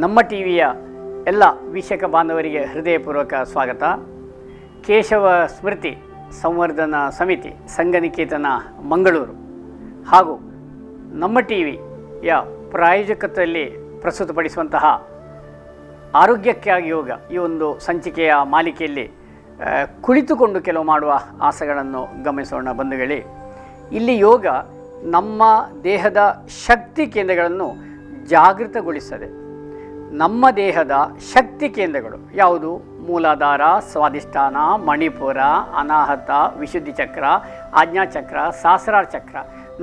ನಮ್ಮ ಟಿವಿಯ ಎಲ್ಲ ವೀಕ್ಷಕ ಬಾಂಧವರಿಗೆ ಹೃದಯಪೂರ್ವಕ ಸ್ವಾಗತ. ಕೇಶವ ಸ್ಮೃತಿ ಸಂವರ್ಧನಾ ಸಮಿತಿ ಸಂಘನಿಕೇತನ ಮಂಗಳೂರು ಹಾಗೂ ನಮ್ಮ ಟಿವಿಯ ಪ್ರಾಯೋಜಕತ್ವದಲ್ಲಿ ಪ್ರಸ್ತುತಪಡಿಸುವಂತಹ ಆರೋಗ್ಯಕ್ಕಾಗಿ ಯೋಗ ಈ ಒಂದು ಸಂಚಿಕೆಯ ಮಾಲಿಕೆಯಲ್ಲಿ ಕುಳಿತುಕೊಂಡು ಕೆಲವು ಮಾಡುವ ಆಸನಗಳನ್ನು ಗಮನಿಸೋಣ ಬಂಧುಗಳೇ. ಇಲ್ಲಿ ಯೋಗ ನಮ್ಮ ದೇಹದ ಶಕ್ತಿ ಕೇಂದ್ರಗಳನ್ನು ಜಾಗೃತಗೊಳಿಸ್ತದೆ. ನಮ್ಮ ದೇಹದ ಶಕ್ತಿ ಕೇಂದ್ರಗಳು ಯಾವುದು? ಮೂಲಾಧಾರ, ಸ್ವಾಧಿಷ್ಠಾನ, ಮಣಿಪುರ, ಅನಾಹತ, ವಿಶುದ್ಧಿ ಚಕ್ರ, ಆಜ್ಞಾಚಕ್ರ, ಸಹಸ್ರಾರ ಚಕ್ರ.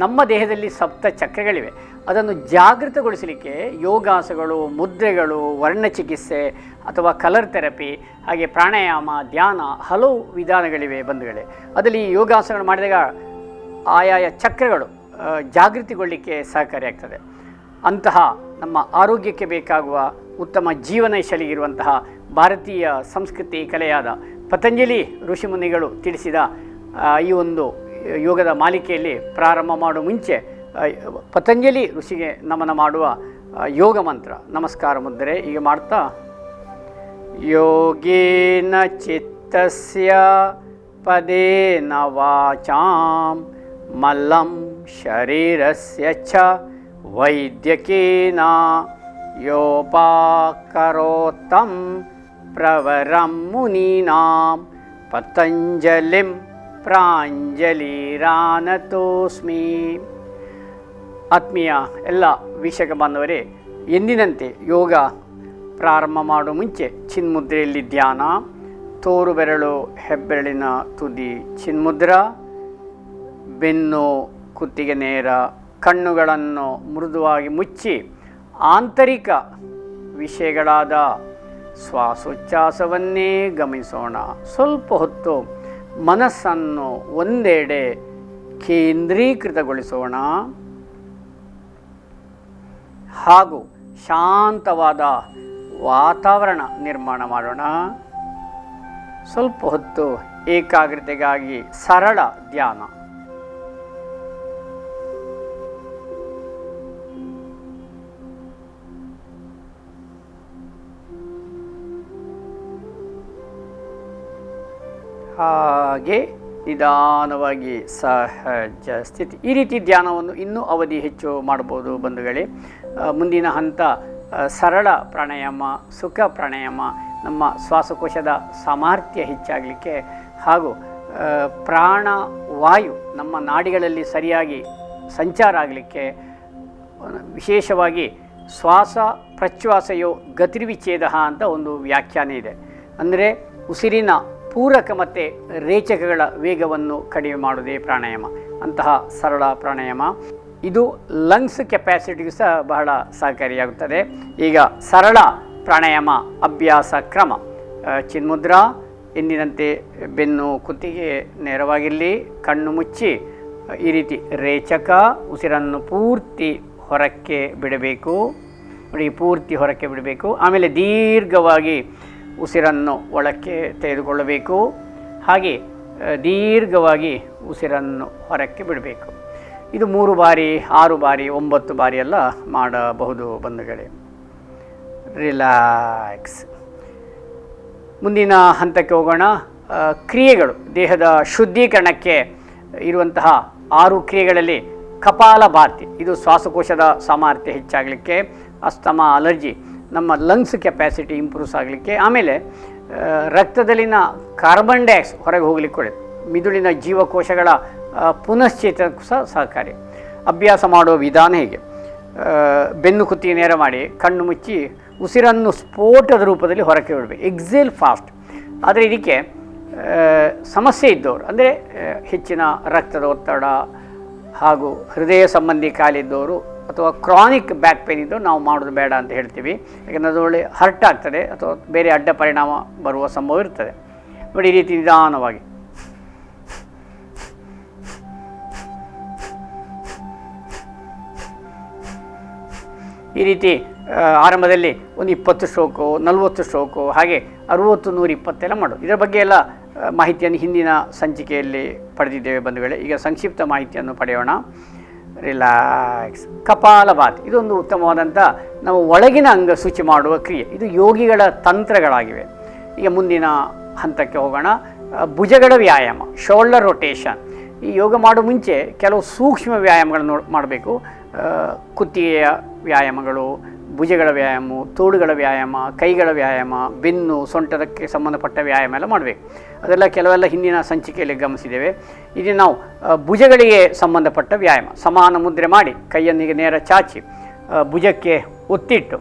ನಮ್ಮ ದೇಹದಲ್ಲಿ ಸಪ್ತ ಚಕ್ರಗಳಿವೆ. ಅದನ್ನು ಜಾಗೃತಗೊಳಿಸಲಿಕ್ಕೆ ಯೋಗಾಸನಗಳು, ಮುದ್ರೆಗಳು, ವರ್ಣಚಿಕಿತ್ಸೆ ಅಥವಾ ಕಲರ್ ಥೆರಪಿ, ಹಾಗೆ ಪ್ರಾಣಾಯಾಮ, ಧ್ಯಾನ, ಹಲವು ವಿಧಾನಗಳಿವೆ ಬಂಧುಗಳೇ. ಅದರಲ್ಲಿ ಯೋಗಾಸನಗಳು ಮಾಡಿದಾಗ ಆಯಾಯ ಚಕ್ರಗಳು ಜಾಗೃತಿಗೊಳ್ಳಲಿಕ್ಕೆ ಸಹಕಾರಿಯಾಗ್ತದೆ. ಅಂತಹ ನಮ್ಮ ಆರೋಗ್ಯಕ್ಕೆ ಬೇಕಾಗುವ ಉತ್ತಮ ಜೀವನ ಶೈಲಿಗಿರುವಂತಹ ಭಾರತೀಯ ಸಂಸ್ಕೃತಿ ಕಲೆಯಾದ ಪತಂಜಲಿ ಋಷಿಮುನಿಗಳು ತಿಳಿಸಿದ ಈ ಒಂದು ಯೋಗದ ಮಾಲಿಕೆಯಲ್ಲಿ ಪ್ರಾರಂಭ ಮಾಡುವ ಮುಂಚೆ ಪತಂಜಲಿ ಋಷಿಗೆ ನಮನ ಮಾಡುವ ಯೋಗ ಮಂತ್ರ ನಮಸ್ಕಾರ ಮುದ್ರೆ ಈಗ ಮಾಡ್ತಾ, ಯೋಗೇನ ಚಿತ್ತಸ್ಯ ಪದೇನ ವಾಚಾಂ ಮಲ್ಲಂ ಶರೀರಸ್ಯ ಚ ವೈದ್ಯಕೇನ ಯೋಪಾಕರೋತ್ತಂ ಪ್ರವರಂ ಮುನೀನಾಂ ಪತಂಜಲಿಂ ಪ್ರಾಂಜಲಿರಾನತೋಸ್ಮಿ. ಆತ್ಮೀಯ ಎಲ್ಲ ವೀಕ್ಷಕ ಬಾಂಧವರೇ, ಎಂದಿನಂತೆ ಯೋಗ ಪ್ರಾರಂಭ ಮಾಡುವ ಮುಂಚೆ ಚಿನ್ಮುದ್ರೆಯಲ್ಲಿ ಧ್ಯಾನ, ತೋರು ಬೆರಳು ಹೆಬ್ಬೆರಳಿನ ತುದಿ ಚಿನ್ಮುದ್ರ, ಬೆನ್ನು ಕುತ್ತಿಗೆ ನೇರ, ಕಣ್ಣುಗಳನ್ನು ಮೃದುವಾಗಿ ಮುಚ್ಚಿ ಆಂತರಿಕ ವಿಷಯಗಳಾದ ಶ್ವಾಸೋಚ್ಛ್ವಾಸವನ್ನೇ ಗಮನಿಸೋಣ. ಸ್ವಲ್ಪ ಹೊತ್ತು ಮನಸ್ಸನ್ನು ಒಂದೆಡೆ ಕೇಂದ್ರೀಕೃತಗೊಳಿಸೋಣ ಹಾಗೂ ಶಾಂತವಾದ ವಾತಾವರಣ ನಿರ್ಮಾಣ ಮಾಡೋಣ. ಸ್ವಲ್ಪ ಹೊತ್ತು ಏಕಾಗ್ರತೆಗಾಗಿ ಸರಳ ಧ್ಯಾನ. ಹಾಗೆ ನಿಧಾನವಾಗಿ ಸಹಜ ಸ್ಥಿತಿ. ಈ ರೀತಿ ಧ್ಯಾನವನ್ನು ಇನ್ನೂ ಅವಧಿ ಹೆಚ್ಚು ಮಾಡ್ಬೋದು ಬಂಧುಗಳೇ. ಮುಂದಿನ ಹಂತ ಸರಳ ಪ್ರಾಣಾಯಾಮ, ಸುಖ ಪ್ರಾಣಾಯಾಮ. ನಮ್ಮ ಶ್ವಾಸಕೋಶದ ಸಾಮರ್ಥ್ಯ ಹೆಚ್ಚಾಗಲಿಕ್ಕೆ ಹಾಗೂ ಪ್ರಾಣವಾಯು ನಮ್ಮ ನಾಡಿಗಳಲ್ಲಿ ಸರಿಯಾಗಿ ಸಂಚಾರ ಆಗಲಿಕ್ಕೆ, ವಿಶೇಷವಾಗಿ ಶ್ವಾಸ ಪ್ರಶ್ವಾಸಯೋ ಗತಿರ್ವಿಚ್ಛೇದ ಅಂತ ಒಂದು ವ್ಯಾಖ್ಯಾನ ಇದೆ. ಅಂದರೆ ಉಸಿರಿನ ಪೂರಕ ಮತ್ತು ರೇಚಕಗಳ ವೇಗವನ್ನು ಕಡಿಮೆ ಮಾಡುವುದೇ ಪ್ರಾಣಾಯಾಮ. ಅಂತಹ ಸರಳ ಪ್ರಾಣಾಯಾಮ ಇದು ಲಂಗ್ಸ್ ಕೆಪಾಸಿಟಿಗೂ ಸಹ ಬಹಳ ಸಹಕಾರಿಯಾಗುತ್ತದೆ. ಈಗ ಸರಳ ಪ್ರಾಣಾಯಾಮ ಅಭ್ಯಾಸ ಕ್ರಮ. ಚಿನ್ಮುದ್ರಾ, ಎಂದಿನಂತೆ ಬೆನ್ನು ಕುತ್ತಿಗೆ ನೇರವಾಗಿರಲಿ, ಕಣ್ಣು ಮುಚ್ಚಿ ಈ ರೀತಿ ರೇಚಕ, ಉಸಿರನ್ನು ಪೂರ್ತಿ ಹೊರಕ್ಕೆ ಬಿಡಬೇಕು. ನೋಡಿ, ಪೂರ್ತಿ ಹೊರಕ್ಕೆ ಬಿಡಬೇಕು. ಆಮೇಲೆ ದೀರ್ಘವಾಗಿ ಉಸಿರನ್ನು ಒಳಕ್ಕೆ ತೆಗೆದುಕೊಳ್ಳಬೇಕು. ಹಾಗೆ ದೀರ್ಘವಾಗಿ ಉಸಿರನ್ನು ಹೊರಕ್ಕೆ ಬಿಡಬೇಕು. ಇದು 3 ಬಾರಿ, 6 ಬಾರಿ, 9 ಬಾರಿ ಎಲ್ಲ ಮಾಡಬಹುದು ಬಂಧುಗಳೇ. ರಿಲ್ಯಾಕ್ಸ್. ಮುಂದಿನ ಹಂತಕ್ಕೆ ಹೋಗೋಣ. ಕ್ರಿಯೆಗಳು. ದೇಹದ ಶುದ್ಧೀಕರಣಕ್ಕೆ ಇರುವಂತಹ 6 ಕ್ರಿಯೆಗಳಲ್ಲಿ ಕಪಾಲಭಾತಿ, ಇದು ಶ್ವಾಸಕೋಶದ ಸಾಮರ್ಥ್ಯ ಹೆಚ್ಚಾಗಲಿಕ್ಕೆ, ಅಸ್ತಮಾ, ಅಲರ್ಜಿ, ನಮ್ಮ ಲಂಗ್ಸ್ ಕೆಪಾಸಿಟಿ ಇಂಪ್ರೂವ್ಸ್ ಆಗಲಿಕ್ಕೆ, ಆಮೇಲೆ ರಕ್ತದಲ್ಲಿನ ಕಾರ್ಬನ್ ಡೈಆಕ್ಸೈಡ್ ಹೊರಗೆ ಹೋಗ್ಲಿಕ್ಕೆ ಒಳ್ಳೆಯದು, ಮಿದುಳಿನ ಜೀವಕೋಶಗಳ ಪುನಶ್ಚೇತನಕ್ಕೂ ಸಹ ಸಹಕಾರಿ. ಅಭ್ಯಾಸ ಮಾಡುವ ವಿಧಾನ ಹೇಗೆ? ಬೆನ್ನು ಕುತ್ತಿಗೆ ನೇರ ಮಾಡಿ, ಕಣ್ಣು ಮುಚ್ಚಿ ಉಸಿರನ್ನು ಸ್ಫೋಟದ ರೂಪದಲ್ಲಿ ಹೊರಕ್ಕೆ ಬಿಡಬೇಕು. Exhale fast. ಆದರೆ ಇದಕ್ಕೆ ಸಮಸ್ಯೆ ಇದ್ದವರು, ಅಂದರೆ ಹೆಚ್ಚಿನ ರಕ್ತದ ಒತ್ತಡ ಹಾಗೂ ಹೃದಯ ಸಂಬಂಧಿ ಕಾಯಿಲೆ ಇದ್ದವರು ಅಥವಾ ಕ್ರಾನಿಕ್ ಬ್ಯಾಕ್ ಪೇನ್ ಇದ್ದು ನಾವು ಮಾಡೋದು ಬೇಡ ಅಂತ ಹೇಳ್ತೀವಿ. ಯಾಕಂದರೆ ಅದು ಒಳ್ಳೆ ಹರ್ಟ್ ಆಗ್ತದೆ ಅಥವಾ ಬೇರೆ ಅಡ್ಡ ಪರಿಣಾಮ ಬರುವ ಸಂಭವ ಇರ್ತದೆ. ನೋಡಿ, ಈ ರೀತಿ ನಿಧಾನವಾಗಿ ಈ ರೀತಿ ಆರಂಭದಲ್ಲಿ ಒಂದು 20 ಸ್ಟ್ರೋಕು, 40 ಸ್ಟ್ರೋಕು, ಹಾಗೆ 60, 120 ಎಲ್ಲ ಮಾಡೋದು. ಇದರ ಬಗ್ಗೆ ಎಲ್ಲ ಮಾಹಿತಿಯನ್ನು ಹಿಂದಿನ ಸಂಚಿಕೆಯಲ್ಲಿ ಪಡೆದಿದ್ದೇವೆ ಬಂಧುಗಳೇ. ಈಗ ಸಂಕ್ಷಿಪ್ತ ಮಾಹಿತಿಯನ್ನು ಪಡೆಯೋಣ. ರಿಲ್ಯಾಕ್ಸ್. ಕಪಾಲಭಾತಿ ಇದೊಂದು ಉತ್ತಮವಾದಂಥ ನಾವು ಒಳಗಿನ ಅಂಗ ಶುಚಿ ಮಾಡುವ ಕ್ರಿಯೆ. ಇದು ಯೋಗಿಗಳ ತಂತ್ರಗಳಾಗಿವೆ. ಈಗ ಮುಂದಿನ ಹಂತಕ್ಕೆ ಹೋಗೋಣ. ಭುಜಗಳ ವ್ಯಾಯಾಮ, ಶೋಲ್ಡರ್ ರೊಟೇಷನ್. ಈ ಯೋಗ ಮಾಡೋ ಮುಂಚೆ ಕೆಲವು ಸೂಕ್ಷ್ಮ ವ್ಯಾಯಾಮಗಳನ್ನು ಮಾಡಬೇಕು. ಕುತ್ತಿಗೆಯ ವ್ಯಾಯಾಮಗಳು, ಭುಜಗಳ ವ್ಯಾಯಾಮ, ತೋಳುಗಳ ವ್ಯಾಯಾಮ, ಕೈಗಳ ವ್ಯಾಯಾಮ, ಬೆನ್ನು, ಸೊಂಟದಕ್ಕೆ ಸಂಬಂಧಪಟ್ಟ ವ್ಯಾಯಾಮ ಎಲ್ಲ ಮಾಡಬೇಕು. ಅದೆಲ್ಲ ಕೆಲವೆಲ್ಲ ಹಿಂದಿನ ಸಂಚಿಕೆಯಲ್ಲಿ ಗಮನಿಸಿದ್ದೇವೆ. ಇದು ನಾವು ಭುಜಗಳಿಗೆ ಸಂಬಂಧಪಟ್ಟ ವ್ಯಾಯಾಮ. ಸಮಾನ ಮುದ್ರೆ ಮಾಡಿ ಕೈಯೊಂದಿಗೆ ನೇರ ಚಾಚಿ ಭುಜಕ್ಕೆ ಒತ್ತಿಟ್ಟು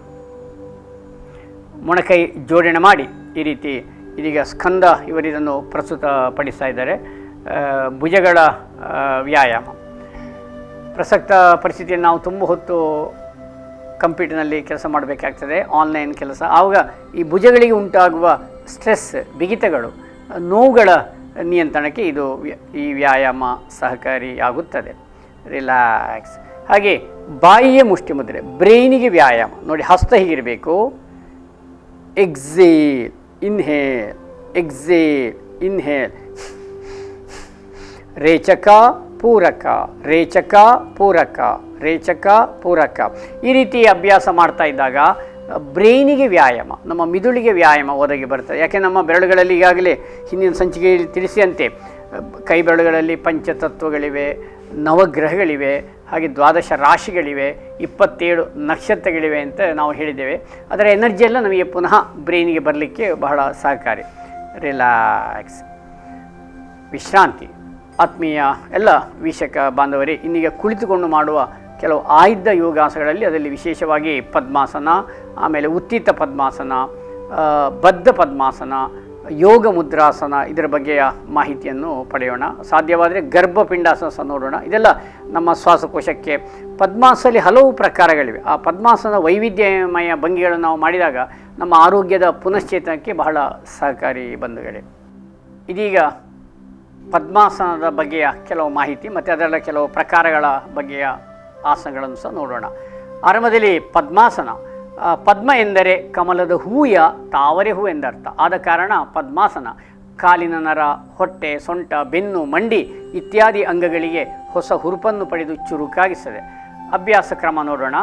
ಮೊಣಕೈ ಜೋಡಣೆ ಮಾಡಿ ಈ ರೀತಿ ಇದೀಗ ಸ್ಕಂದ ಇವರಿದನ್ನು ಪ್ರಸ್ತುತಪಡಿಸ್ತಾ ಇದ್ದಾರೆ. ಭುಜಗಳ ವ್ಯಾಯಾಮ. ಪ್ರಸಕ್ತ ಪರಿಸ್ಥಿತಿಯಲ್ಲಿ ನಾವು ತುಂಬ ಹೊತ್ತು ಕಂಪ್ಯೂಟರ್ನಲ್ಲಿ ಕೆಲಸ ಮಾಡಬೇಕಾಗ್ತದೆ, ಆನ್ಲೈನ್ ಕೆಲಸ. ಆವಾಗ ಈ ಭುಜಗಳಿಗೆ ಉಂಟಾಗುವ ಸ್ಟ್ರೆಸ್, ಬಿಗಿತಗಳು, ನೋವುಗಳ ನಿಯಂತ್ರಣಕ್ಕೆ ಈ ವ್ಯಾಯಾಮ ಸಹಕಾರಿಯಾಗುತ್ತದೆ. ರಿಲ್ಯಾಕ್ಸ್. ಹಾಗೆ ಬಾಯಿಯ ಮುಷ್ಟಿ ಮುದ್ರೆ, ಬ್ರೈನಿಗೆ ವ್ಯಾಯಾಮ. ನೋಡಿ, ಹಸ್ತ ಹೀಗಿರಬೇಕು. Exhale, inhale, exhale, inhale. ರೇಚಕ, ಪೂರಕ, ರೇಚಕ, ಪೂರಕ, ರೇಚಕ, ಪೂರಕ. ಈ ರೀತಿ ಅಭ್ಯಾಸ ಮಾಡ್ತಾ ಇದ್ದಾಗ ಬ್ರೈನಿಗೆ ವ್ಯಾಯಾಮ, ನಮ್ಮ ಮಿದುಳಿಗೆ ವ್ಯಾಯಾಮ ಒದಗಿ ಬರ್ತದೆ. ಯಾಕೆ ನಮ್ಮ ಬೆರಳುಗಳಲ್ಲಿ ಈಗಾಗಲೇ ಹಿಂದಿನ ಸಂಚಿಕೆಯಲ್ಲಿ ತಿಳಿಸಿದಂತೆ ಕೈ ಬೆರಳುಗಳಲ್ಲಿ ಪಂಚತತ್ವಗಳಿವೆ, ನವಗ್ರಹಗಳಿವೆ, ಹಾಗೆ 12 ರಾಶಿಗಳಿವೆ, 27 ನಕ್ಷತ್ರಗಳಿವೆ ಅಂತ ನಾವು ಹೇಳಿದ್ದೇವೆ. ಅದರ ಎನರ್ಜಿಯೆಲ್ಲ ನಮಗೆ ಪುನಃ ಬ್ರೈನಿಗೆ ಬರಲಿಕ್ಕೆ ಬಹಳ ಸಹಕಾರಿ. ರಿಲ್ಯಾಕ್ಸ್. ವಿಶ್ರಾಂತಿ. ಆತ್ಮೀಯ ಎಲ್ಲ ವೀಕ್ಷಕ ಬಾಂಧವರೇ, ಇನ್ನೀಗ ಕುಳಿತುಕೊಂಡು ಮಾಡುವ ಕೆಲವು ಆಯ್ದ ಯೋಗಾಸನಗಳಲ್ಲಿ ಅದರಲ್ಲಿ ವಿಶೇಷವಾಗಿ ಪದ್ಮಾಸನ, ಆಮೇಲೆ ಉತ್ತಿತ ಪದ್ಮಾಸನ, ಬದ್ಧ ಪದ್ಮಾಸನ, ಯೋಗ ಮುದ್ರಾಸನ, ಇದರ ಬಗ್ಗೆಯ ಮಾಹಿತಿಯನ್ನು ಪಡೆಯೋಣ. ಸಾಧ್ಯವಾದರೆ ಗರ್ಭಪಿಂಡಾಸನ ಸಹ ನೋಡೋಣ. ಇದೆಲ್ಲ ನಮ್ಮ ಶ್ವಾಸಕೋಶಕ್ಕೆ. ಪದ್ಮಾಸನಲ್ಲಿ ಹಲವು ಪ್ರಕಾರಗಳಿವೆ. ಆ ಪದ್ಮಾಸನ ವೈವಿಧ್ಯಮಯ ಭಂಗಿಗಳನ್ನು ನಾವು ಮಾಡಿದಾಗ ನಮ್ಮ ಆರೋಗ್ಯದ ಪುನಶ್ಚೇತನಕ್ಕೆ ಬಹಳ ಸಹಕಾರಿ ಬಂಧುಗಳೇ. ಇದೀಗ ಪದ್ಮಾಸನದ ಬಗ್ಗೆಯ ಕೆಲವು ಮಾಹಿತಿ ಮತ್ತು ಅದರ ಕೆಲವು ಪ್ರಕಾರಗಳ ಬಗ್ಗೆಯ ಆಸನಗಳನ್ನು ಸಹ ನೋಡೋಣ. ಆರಂಭದಲ್ಲಿ ಪದ್ಮಾಸನ. ಪದ್ಮ ಎಂದರೆ ಕಮಲದ ಹೂಯ ತಾವರೆ ಹೂ ಎಂದರ್ಥ. ಆದ ಕಾರಣ ಪದ್ಮಾಸನ ಕಾಲಿನ ನರ, ಹೊಟ್ಟೆ, ಸೊಂಟ, ಬೆನ್ನು, ಮಂಡಿ ಇತ್ಯಾದಿ ಅಂಗಗಳಿಗೆ ಹೊಸ ಹುರುಪನ್ನು ಪಡೆದು ಚುರುಕಾಗಿಸ್ತದೆ. ಅಭ್ಯಾಸ ಕ್ರಮ ನೋಡೋಣ.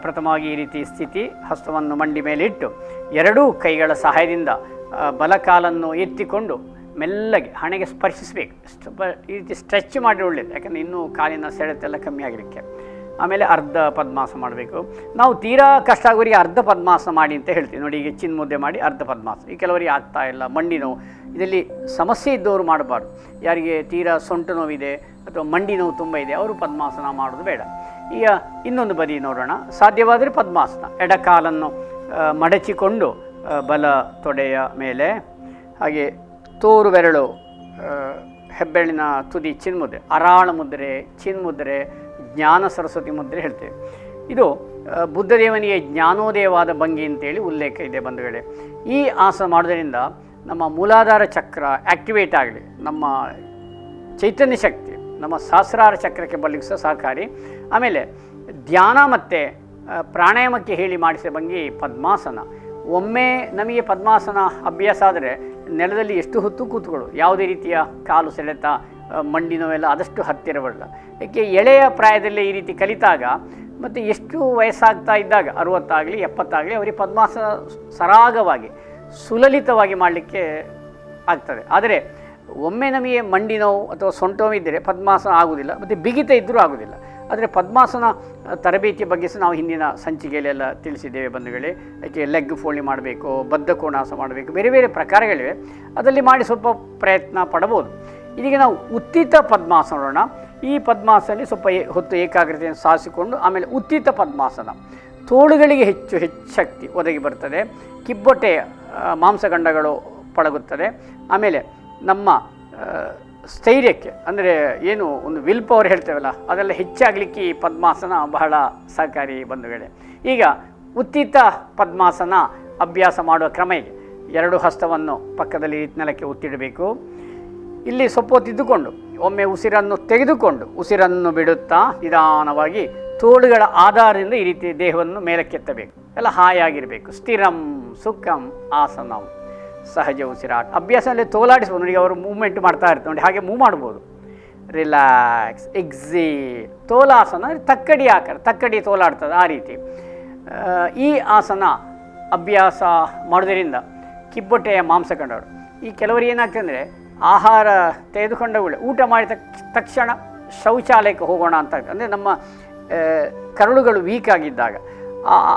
ಪ್ರಥಮವಾಗಿ ಈ ರೀತಿ ಸ್ಥಿತಿ, ಹಸ್ತವನ್ನು ಮಂಡಿ ಮೇಲೆ ಇಟ್ಟು ಎರಡೂ ಕೈಗಳ ಸಹಾಯದಿಂದ ಬಲಕಾಲನ್ನು ಎತ್ತಿಕೊಂಡು ಮೆಲ್ಲಗೆ ಹಣೆಗೆ ಸ್ಪರ್ಶಿಸಬೇಕು. ಈ ರೀತಿ ಸ್ಟ್ರೆಚ್ ಮಾಡಿ ಒಳ್ಳೆಯದು, ಯಾಕಂದರೆ ಇನ್ನೂ ಕಾಲಿನ ಸೆಳೆತೆಲ್ಲ ಕಮ್ಮಿ ಆಗಲಿಕ್ಕೆ. ಆಮೇಲೆ ಅರ್ಧ ಪದ್ಮಾಸನ ಮಾಡಬೇಕು. ನಾವು ತೀರಾ ಕಷ್ಟ ಆಗೋರಿಗೆ ಅರ್ಧ ಪದ್ಮಾಸನ ಮಾಡಿ ಅಂತ ಹೇಳ್ತೀವಿ. ನೋಡಿ, ಈಗ ಚಿನ್ ಮುದ್ದೆ ಮಾಡಿ ಅರ್ಧ ಪದ್ಮಾಸನ. ಈ ಕೆಲವರಿಗೆ ಆಗ್ತಾ ಇಲ್ಲ, ಮಂಡಿ ನೋವು, ಇದರಲ್ಲಿ ಸಮಸ್ಯೆ ಇದ್ದವರು ಮಾಡಬಾರ್ದು. ಯಾರಿಗೆ ತೀರಾ ಸೊಂಟ ನೋವಿದೆ ಅಥವಾ ಮಂಡಿ ನೋವು ತುಂಬ ಇದೆ ಅವರು ಪದ್ಮಾಸನ ಮಾಡೋದು ಬೇಡ. ಈಗ ಇನ್ನೊಂದು ಬದಿ ನೋಡೋಣ. ಸಾಧ್ಯವಾದರೆ ಪದ್ಮಾಸನ. ಎಡಕಾಲನ್ನು ಮಡಚಿಕೊಂಡು ಬಲ ತೊಡೆಯ ಮೇಲೆ, ಹಾಗೆ ತೋರು ಬೆರಳು ಹೆಬ್ಬೆರಳಿನ ತುದಿ ಚಿನ್ಮುದ್ರೆ, ಅರಾಳ ಮುದ್ರೆ, ಚಿನ್ಮುದ್ರೆ, ಜ್ಞಾನ ಸರಸ್ವತಿ ಮುದ್ರೆ ಹೇಳ್ತೇವೆ. ಇದು ಬುದ್ಧದೇವನಿಗೆ ಜ್ಞಾನೋದಯವಾದ ಭಂಗಿ ಅಂತೇಳಿ ಉಲ್ಲೇಖ ಇದೆ ಬಂಧುಗಳೇ. ಈ ಆಸನ ಮಾಡೋದರಿಂದ ನಮ್ಮ ಮೂಲಾಧಾರ ಚಕ್ರ ಆ್ಯಕ್ಟಿವೇಟ್ ಆಗಲಿ, ನಮ್ಮ ಚೈತನ್ಯ ಶಕ್ತಿ ನಮ್ಮ ಸಹಸ್ರಾರ ಚಕ್ರಕ್ಕೆ ಬರಲಿಕ್ಕೆ ಸಹ ಸಹಕಾರಿ. ಆಮೇಲೆ ಧ್ಯಾನ ಮತ್ತು ಪ್ರಾಣಾಯಾಮಕ್ಕೆ ಹೇಳಿ ಮಾಡಿಸಿದ ಭಂಗಿ ಪದ್ಮಾಸನ. ಒಮ್ಮೆ ನಮಗೆ ಪದ್ಮಾಸನ ಅಭ್ಯಾಸ ಆದರೆ ನೆಲದಲ್ಲಿ ಎಷ್ಟು ಹೊತ್ತು ಕೂತ್ಕೊಳ್ಳು, ಯಾವುದೇ ರೀತಿಯ ಕಾಲು ಸೆಳೆತ, ಮಂಡಿ ನೋವೆಲ್ಲ ಆದಷ್ಟು ಹತ್ತಿರ ಬರಲ್ಲ. ಏಕೆ, ಎಳೆಯ ಪ್ರಾಯದಲ್ಲೇ ಈ ರೀತಿ ಕಲಿತಾಗ ಮತ್ತು ಎಷ್ಟು ವಯಸ್ಸಾಗ್ತಾ ಇದ್ದಾಗ 60 ಆಗಲಿ 70 ಆಗಲಿ ಅವರಿಗೆ ಪದ್ಮಾಸನ ಸರಾಗವಾಗಿ ಸುಲಲಿತವಾಗಿ ಮಾಡಲಿಕ್ಕೆ ಆಗ್ತದೆ. ಆದರೆ ಒಮ್ಮೆ ನಮಗೆ ಮಂಡಿ ನೋವು ಅಥವಾ ಸೊಂಟ ನೋವು ಇದ್ದರೆ ಪದ್ಮಾಸನ ಆಗುವುದಿಲ್ಲ, ಮತ್ತು ಬಿಗಿತ ಇದ್ದರೂ ಆಗುವುದಿಲ್ಲ. ಆದರೆ ಪದ್ಮಾಸನ ತರಬೇತಿಯ ಬಗ್ಗೆ ಸಹ ನಾವು ಹಿಂದಿನ ಸಂಚಿಕೆಯಲ್ಲೆಲ್ಲ ತಿಳಿಸಿದ್ದೇವೆ ಬಂಧುಗಳೇ. ಯಾಕೆ ಲೆಗ್ ಫೋಲ್ಡಿಂಗ್ ಮಾಡಬೇಕು, ಬದ್ಧ ಕೋಣಾಸನ ಮಾಡಬೇಕು, ಬೇರೆ ಬೇರೆ ಪ್ರಕಾರಗಳಿವೆ. ಅದರಲ್ಲಿ ಮಾಡಿ ಸ್ವಲ್ಪ ಪ್ರಯತ್ನ ಪಡಬಹುದು. ಇದೀಗ ನಾವು ಉತ್ತಿತ ಪದ್ಮಾಸನ ನೋಡೋಣ. ಈ ಪದ್ಮಾಸನಲ್ಲಿ ಸ್ವಲ್ಪ ಹೊತ್ತು ಏಕಾಗ್ರತೆಯನ್ನು ಸಾಧಿಸಿಕೊಂಡು ಆಮೇಲೆ ಉತ್ತಿತ ಪದ್ಮಾಸನ. ತೋಳುಗಳಿಗೆ ಹೆಚ್ಚು ಶಕ್ತಿ ಒದಗಿ ಬರ್ತದೆ, ಕಿಬ್ಬೊಟ್ಟೆಯ ಮಾಂಸಖಂಡಗಳು ಪಳಗುತ್ತದೆ. ಆಮೇಲೆ ನಮ್ಮ ಸ್ಥೈರ್ಯಕ್ಕೆ, ಅಂದರೆ ಏನು ಒಂದು ವಿಲ್ ಪವರ್ ಹೇಳ್ತೇವಲ್ಲ, ಅದೆಲ್ಲ ಹೆಚ್ಚಾಗಲಿಕ್ಕೆ ಈ ಪದ್ಮಾಸನ ಬಹಳ ಸಹಕಾರಿ ಬಂಧುಗಳೇ. ಈಗ ಉತ್ತಿತ ಪದ್ಮಾಸನ ಅಭ್ಯಾಸ ಮಾಡುವ ಕ್ರಮ ಇದೆ. ಎರಡು ಹಸ್ತವನ್ನು ಪಕ್ಕದಲ್ಲಿ ನೆಲಕ್ಕೆ ಒತ್ತಿಡಬೇಕು. ಇಲ್ಲಿ ಸ್ವಲ್ಪ ಹೊತ್ತಿದ್ದುಕೊಂಡು ಒಮ್ಮೆ ಉಸಿರನ್ನು ತೆಗೆದುಕೊಂಡು ಉಸಿರನ್ನು ಬಿಡುತ್ತಾ ನಿಧಾನವಾಗಿ ತೋಳುಗಳ ಆಧಾರದಿಂದ ಈ ರೀತಿ ದೇಹವನ್ನು ಮೇಲಕ್ಕೆತ್ತಬೇಕು. ಎಲ್ಲ ಹಾಯಾಗಿರಬೇಕು. ಸ್ಥಿರಂ ಸುಖಂ ಆಸನಂ. ಸಹಜ ಉಸಿರಾಟ ಅಭ್ಯಾಸದಲ್ಲಿ ತೋಲಾಡಿಸ್ಬೋದು. ನೋಡಿ, ಅವರು ಮೂವ್ಮೆಂಟ್ ಮಾಡ್ತಾ ಇರ್ತಾರೆ ನೋಡಿ, ಹಾಗೆ ಮೂವ್ ಮಾಡ್ಬೋದು. Relax, exhale. ತೋಲಾಸನ ತಕ್ಕಡಿ ಆಕಾರ, ತಕ್ಕಡಿ ತೋಲಾಡ್ತದೆ ಆ ರೀತಿ. ಈ ಆಸನ ಅಭ್ಯಾಸ ಮಾಡೋದರಿಂದ ಕಿಬ್ಬೊಟ್ಟೆಯ ಮಾಂಸ ಕಂಡವರು. ಈ ಕೆಲವರು ಏನಾಗ್ತದೆ ಅಂದರೆ ಆಹಾರ ತೆಗೆದುಕೊಂಡವುಗಳು ಊಟ ಮಾಡಿದ ತಕ್ಷಣ ಶೌಚಾಲಯಕ್ಕೆ ಹೋಗೋಣ ಅಂತ, ಅಂದರೆ ನಮ್ಮ ಕರಳುಗಳು ವೀಕ್ ಆಗಿದ್ದಾಗ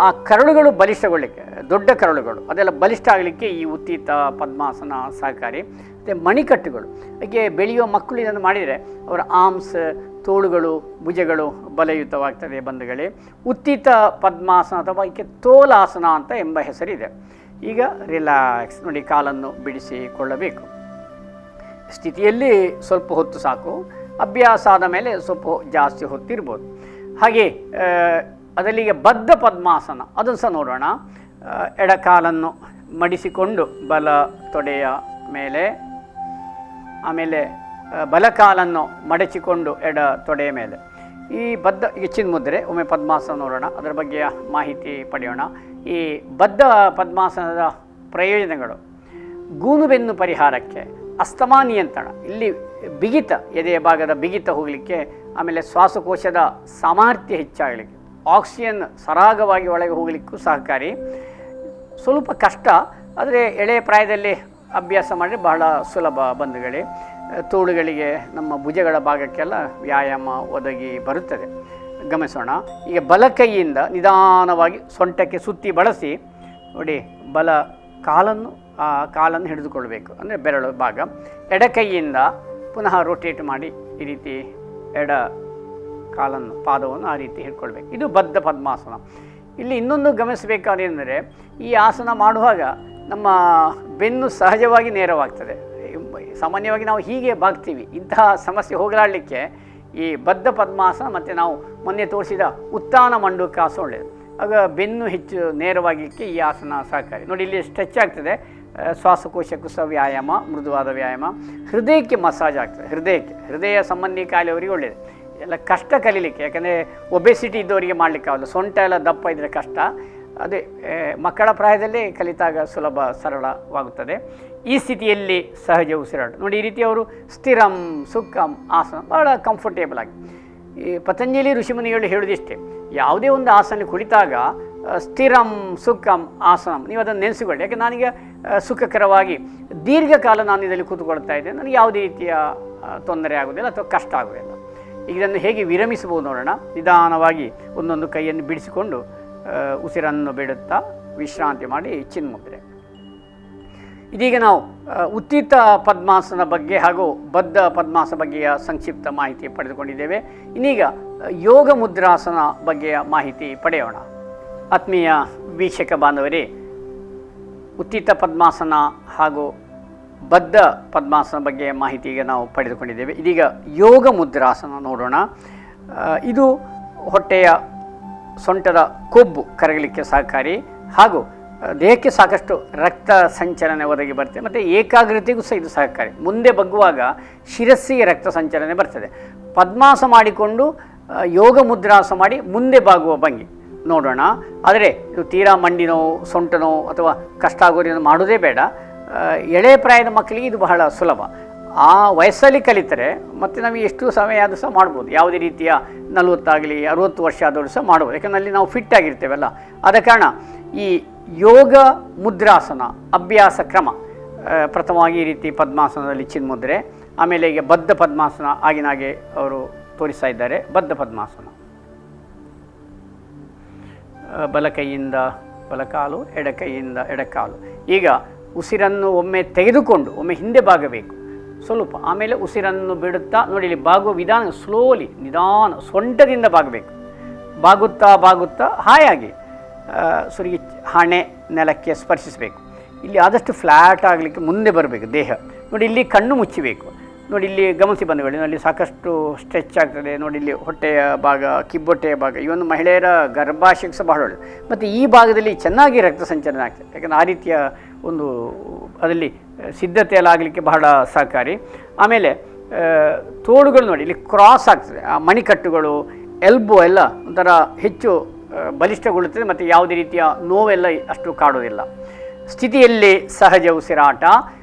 ಆ ಕರಳುಗಳು ಬಲಿಷ್ಠಗೊಳ್ಳಲಿಕ್ಕೆ, ದೊಡ್ಡ ಕರಳುಗಳು ಅದೆಲ್ಲ ಬಲಿಷ್ಠ ಆಗಲಿಕ್ಕೆ ಈ ಉತ್ಥಿತ ಪದ್ಮಾಸನ ಸಹಕಾರಿ. ಮತ್ತು ಮಣಿಕಟ್ಟುಗಳು, ಹಾಗೆ ಬೆಳೆಯುವ ಮಕ್ಕಳು ಇದನ್ನು ಮಾಡಿದರೆ ಅವರ ಆರ್ಮ್ಸ್, ತೋಳುಗಳು, ಭುಜಗಳು ಬಲಯುತವಾಗ್ತದೆ ಬಂಧುಗಳೇ. ಉತ್ಥಿತ ಪದ್ಮಾಸನ ಅಥವಾ ಇದಕ್ಕೆ ತೋಲಾಸನ ಅಂತ ಎಂಬ ಹೆಸರಿದೆ. ಈಗ ರಿಲ್ಯಾಕ್ಸ್ ನೋಡಿ, ಕಾಲನ್ನು ಬಿಡಿಸಿಕೊಳ್ಳಬೇಕು. ಸ್ಥಿತಿಯಲ್ಲಿ ಸ್ವಲ್ಪ ಹೊತ್ತು ಸಾಕು, ಅಭ್ಯಾಸ ಆದ ಮೇಲೆ ಸ್ವಲ್ಪ ಜಾಸ್ತಿ ಹೊತ್ತಿರ್ಬೋದು. ಹಾಗೆ ಅದರಲ್ಲಿಗೆ ಬದ್ಧ ಪದ್ಮಾಸನ ಅದನ್ನು ಸಹ ನೋಡೋಣ. ಎಡಕಾಲನ್ನು ಮಡಿಸಿಕೊಂಡು ಬಲ ತೊಡೆಯ ಮೇಲೆ, ಆಮೇಲೆ ಬಲಕಾಲನ್ನು ಮಡಚಿಕೊಂಡು ಎಡ ತೊಡೆಯ ಮೇಲೆ. ಈ ಬದ್ಧ ಹೆಚ್ಚಿನ ಮುದ್ರೆ ಒಮ್ಮೆ ಪದ್ಮಾಸನ ನೋಡೋಣ, ಅದರ ಬಗ್ಗೆ ಮಾಹಿತಿ ಪಡೆಯೋಣ. ಈ ಬದ್ಧ ಪದ್ಮಾಸನದ ಪ್ರಯೋಜನಗಳು: ಗೂನುಬೆನ್ನು ಪರಿಹಾರಕ್ಕೆ, ಅಸ್ತಮಾ ನಿಯಂತ್ರಣ, ಇಲ್ಲಿ ಬಿಗಿತ, ಎದೆಯ ಭಾಗದ ಬಿಗಿತ ಹೋಗಲಿಕ್ಕೆ, ಆಮೇಲೆ ಶ್ವಾಸಕೋಶದ ಸಾಮರ್ಥ್ಯ ಹೆಚ್ಚಾಗಲಿಕ್ಕೆ, ಆಕ್ಸಿಜನ್ ಸರಾಗವಾಗಿ ಒಳಗೆ ಹೋಗಲಿಕ್ಕೂ ಸಹಕಾರಿ. ಸ್ವಲ್ಪ ಕಷ್ಟ, ಆದರೆ ಎಳೆಯ ಪ್ರಾಯದಲ್ಲಿ ಅಭ್ಯಾಸ ಮಾಡಿದರೆ ಬಹಳ ಸುಲಭ ಬಂಧುಗಳೇ. ತೋಳುಗಳಿಗೆ, ನಮ್ಮ ಭುಜಗಳ ಭಾಗಕ್ಕೆಲ್ಲ ವ್ಯಾಯಾಮ ಒದಗಿ ಬರುತ್ತದೆ. ಗಮನಿಸೋಣ. ಈಗ ಬಲ ಕೈಯಿಂದ ನಿಧಾನವಾಗಿ ಸೊಂಟಕ್ಕೆ ಸುತ್ತಿ ಬಳಸಿ ನೋಡಿ, ಬಲ ಕಾಲನ್ನು ಹಿಡಿದುಕೊಳ್ಬೇಕು, ಅಂದರೆ ಬೆರಳು ಭಾಗ. ಎಡ ಕೈಯಿಂದ ಪುನಃ ರೊಟೇಟ್ ಮಾಡಿ ಈ ರೀತಿ ಎಡ ಕಾಲನ್ನು, ಪಾದವನ್ನು ಆ ರೀತಿ ಹಿಡ್ಕೊಳ್ಬೇಕು. ಇದು ಬದ್ಧ ಪದ್ಮಾಸನ. ಇಲ್ಲಿ ಇನ್ನೊಂದು ಗಮನಿಸಬೇಕಾದೇನೆಂದರೆ, ಈ ಆಸನ ಮಾಡುವಾಗ ನಮ್ಮ ಬೆನ್ನು ಸಹಜವಾಗಿ ನೇರವಾಗ್ತದೆ. ಸಾಮಾನ್ಯವಾಗಿ ನಾವು ಹೀಗೆ ಬಾಗ್ತೀವಿ. ಇಂತಹ ಸಮಸ್ಯೆ ಹೋಗಲಾಡಲಿಕ್ಕೆ ಈ ಬದ್ಧ ಪದ್ಮಾಸನ ಮತ್ತು ನಾವು ಮೊನ್ನೆ ತೋರಿಸಿದ ಉತ್ಥಾನ ಮಂಡೂಕಾಸನ ಒಳ್ಳೆಯದು. ಆಗ ಬೆನ್ನು ಹೆಚ್ಚು ನೇರವಾಗಲಿಕ್ಕೆ ಈ ಆಸನ ಸಹಕಾರಿ. ನೋಡಿ, ಇಲ್ಲಿ ಸ್ಟ್ರೆಚ್ ಆಗ್ತದೆ, ಶ್ವಾಸಕೋಶಕ್ಕೂ ಸಹ ವ್ಯಾಯಾಮ, ಮೃದುವಾದ ವ್ಯಾಯಾಮ. ಹೃದಯಕ್ಕೆ ಮಸಾಜ್ ಆಗ್ತದೆ, ಹೃದಯ ಸಂಬಂಧಿ ಕಾಯಿಲೆಯವರಿಗೆ ಒಳ್ಳೆಯದು. ಎಲ್ಲ ಕಷ್ಟ ಕಲೀಲಿಕ್ಕೆ, ಯಾಕಂದರೆ ಒಬೆಸಿಟಿ ಇದ್ದವರಿಗೆ ಮಾಡಲಿಕ್ಕಾಗಲ್ಲ, ಸೊಂಟ ಎಲ್ಲ ದಪ್ಪ ಇದ್ದರೆ ಕಷ್ಟ. ಅದೇ ಮಕ್ಕಳ ಪ್ರಾಯದಲ್ಲೇ ಕಲಿತಾಗ ಸುಲಭ ಸರಳವಾಗುತ್ತದೆ. ಈ ಸ್ಥಿತಿಯಲ್ಲಿ ಸಹಜ ಉಸಿರಾಟ ನೋಡಿ, ಈ ರೀತಿ ಅವರು ಸ್ಥಿರಂ ಸುಖಂ ಆಸನ ಭಾಳ ಕಂಫರ್ಟೇಬಲ್ ಆಗಿ. ಈ ಪತಂಜಲಿ ಋಷಿಮುನಿಗಳು ಹೇಳೋದಿಷ್ಟೇ, ಯಾವುದೇ ಒಂದು ಆಸನ ಕುಳಿತಾಗ ಸ್ಥಿರಂ ಸುಖಂ ಆಸನಂ, ನೀವು ಅದನ್ನು ನೆನೆಸಿಕೊಳ್ಳಿ. ಯಾಕೆ ನಾನೀಗ ಸುಖಕರವಾಗಿ ದೀರ್ಘಕಾಲ ನಾನು ಇದರಲ್ಲಿ ಕೂತ್ಕೊಳ್ತಾ ಇದ್ದೆ, ನನಗೆ ಯಾವುದೇ ರೀತಿಯ ತೊಂದರೆ ಆಗೋದಿಲ್ಲ ಅಥವಾ ಕಷ್ಟ ಆಗೋದಿಲ್ಲ. ಈಗ ಇದನ್ನು ಹೇಗೆ ವಿರಮಿಸಬಹುದು ನೋಡೋಣ. ನಿಧಾನವಾಗಿ ಒಂದೊಂದು ಕೈಯನ್ನು ಬಿಡಿಸಿಕೊಂಡು ಉಸಿರನ್ನು ಬಿಡುತ್ತಾ ವಿಶ್ರಾಂತಿ ಮಾಡಿ ಚಿನ್ಮುದ್ರೆ. ಇದೀಗ ನಾವು ಉತ್ಥಿತ ಪದ್ಮಾಸನ ಬಗ್ಗೆ ಹಾಗೂ ಬದ್ಧ ಪದ್ಮಾಸನ ಬಗ್ಗೆಯ ಸಂಕ್ಷಿಪ್ತ ಮಾಹಿತಿ ಪಡೆದುಕೊಂಡಿದ್ದೇವೆ. ಇನ್ನೀಗ ಯೋಗ ಮುದ್ರಾಸನ ಬಗ್ಗೆಯ ಮಾಹಿತಿ ಪಡೆಯೋಣ. ಆತ್ಮೀಯ ವೀಕ್ಷಕ ಬಾಂಧವರೇ, ಉತ್ಥಿತ ಪದ್ಮಾಸನ ಹಾಗೂ ಬದ್ಧ ಪದ್ಮಾಸನ ಬಗ್ಗೆ ಮಾಹಿತಿಗೆ ನಾವು ಪಡೆದುಕೊಂಡಿದ್ದೇವೆ. ಇದೀಗ ಯೋಗ ಮುದ್ರಾಸನ ನೋಡೋಣ. ಇದು ಹೊಟ್ಟೆಯ ಸೊಂಟದ ಕೊಬ್ಬು ಕರಗಲಿಕ್ಕೆ ಸಹಕಾರಿ ಹಾಗೂ ದೇಹಕ್ಕೆ ಸಾಕಷ್ಟು ರಕ್ತ ಸಂಚಲನೆ ಒದಗಿ ಬರ್ತದೆ ಮತ್ತು ಏಕಾಗ್ರತೆಗೂ ಸಹ ಇದು ಸಹಕಾರಿ. ಮುಂದೆ ಬಗ್ಗುವಾಗ ಶಿರಸ್ಸಿಗೆ ರಕ್ತ ಸಂಚಲನೆ ಬರ್ತದೆ. ಪದ್ಮಾಸ ಮಾಡಿಕೊಂಡು ಯೋಗ ಮುದ್ರಾಸ ಮಾಡಿ ಮುಂದೆ ಬಾಗುವ ಭಂಗಿ ನೋಡೋಣ. ಆದರೆ ಇದು ತೀರಾ ಮಂಡಿ ನೋವು, ಸೊಂಟ ನೋವು ಅಥವಾ ಕಷ್ಟ ಆಗೋದನ್ನು ಮಾಡೋದೇ ಬೇಡ. ಎಳೆ ಪ್ರಾಯದ ಮಕ್ಕಳಿಗೆ ಇದು ಬಹಳ ಸುಲಭ. ಆ ವಯಸ್ಸಲ್ಲಿ ಕಲಿತರೆ ಮತ್ತು ನಮಗೆ ಎಷ್ಟು ಸಮಯ ಆದರೂ ಸಹ ಮಾಡ್ಬೋದು. ಯಾವುದೇ ರೀತಿಯ 40 60 ವರ್ಷ ಆದವರು ಸಹ ಮಾಡ್ಬೋದು, ಯಾಕಂದರೆ ಅಲ್ಲಿ ನಾವು ಫಿಟ್ ಆಗಿರ್ತೇವಲ್ಲ. ಆದ ಕಾರಣ ಈ ಯೋಗ ಮುದ್ರಾಸನ ಅಭ್ಯಾಸ ಕ್ರಮ, ಪ್ರಥಮವಾಗಿ ಈ ರೀತಿ ಪದ್ಮಾಸನದಲ್ಲಿ ಚಿನ್ಮುದ್ರೆ, ಆಮೇಲೆ ಈಗ ಬದ್ಧ ಪದ್ಮಾಸನ ಆಗಿನಾಗೆ ಅವರು ತೋರಿಸ್ತಾ ಇದ್ದಾರೆ. ಬದ್ಧ ಪದ್ಮಾಸನ, ಬಲ ಕೈಯಿಂದ ಬಲಕಾಲು, ಎಡ ಕೈಯಿಂದ ಎಡಕಾಲು. ಈಗ ಉಸಿರನ್ನು ಒಮ್ಮೆ ತೆಗೆದುಕೊಂಡು ಒಮ್ಮೆ ಹಿಂದೆ ಬಾಗಬೇಕು ಸ್ವಲ್ಪ, ಆಮೇಲೆ ಉಸಿರನ್ನು ಬಿಡುತ್ತಾ ನೋಡಿ, ಇಲ್ಲಿ ಬಾಗುವ ವಿಧಾನ ಸ್ಲೋಲಿ, ನಿಧಾನ, ಸೊಂಟದಿಂದ ಬಾಗಬೇಕು. ಬಾಗುತ್ತಾ ಹಾಯಾಗಿ ಸುರಿಗೆ ಹಣೆ ನೆಲಕ್ಕೆ ಸ್ಪರ್ಶಿಸಬೇಕು. ಇಲ್ಲಿ ಆದಷ್ಟು ಫ್ಲ್ಯಾಟ್ ಆಗಲಿಕ್ಕೆ ಮುಂದೆ ಬರಬೇಕು ದೇಹ. ನೋಡಿ, ಇಲ್ಲಿ ಕಣ್ಣು ಮುಚ್ಚಬೇಕು. ನೋಡಿ, ಇಲ್ಲಿ ಗಮನಿಸಿ ಬಂಧುಗಳು, ಅಲ್ಲಿ ಸಾಕಷ್ಟು ಸ್ಟ್ರೆಚ್ ಆಗ್ತದೆ. ನೋಡಿ, ಇಲ್ಲಿ ಹೊಟ್ಟೆಯ ಭಾಗ, ಕಿಬ್ಬೊಟ್ಟೆಯ ಭಾಗ, ಇವೊಂದು ಮಹಿಳೆಯರ ಗರ್ಭಾಶಯಕ್ಕೆ ಸಹ ಬಹಳ ಒಳ್ಳೆಯದು. ಮತ್ತು ಈ ಭಾಗದಲ್ಲಿ ಚೆನ್ನಾಗಿ ರಕ್ತ ಸಂಚಲನ ಆಗ್ತದೆ, ಯಾಕಂದರೆ ಆ ರೀತಿಯ ಒಂದು ಅದರಲ್ಲಿ ಸಿದ್ಧತೆ ಎಲ್ಲ ಆಗಲಿಕ್ಕೆ ಬಹಳ ಸಹಕಾರಿ. ಆಮೇಲೆ ತೋಳುಗಳು ನೋಡಿ, ಇಲ್ಲಿ ಕ್ರಾಸ್ ಆಗ್ತದೆ. ಆ ಮಣಿಕಟ್ಟುಗಳು, ಎಲ್ಬೋ ಎಲ್ಲ ಒಂಥರ ಹೆಚ್ಚು ಬಲಿಷ್ಠಗೊಳ್ಳುತ್ತದೆ ಮತ್ತು ಯಾವುದೇ ರೀತಿಯ ನೋವೆಲ್ಲ ಅಷ್ಟು ಕಾಡೋದಿಲ್ಲ. ಸ್ಥಿತಿಯಲ್ಲಿ ಸಹಜ ಉಸಿರಾಟ,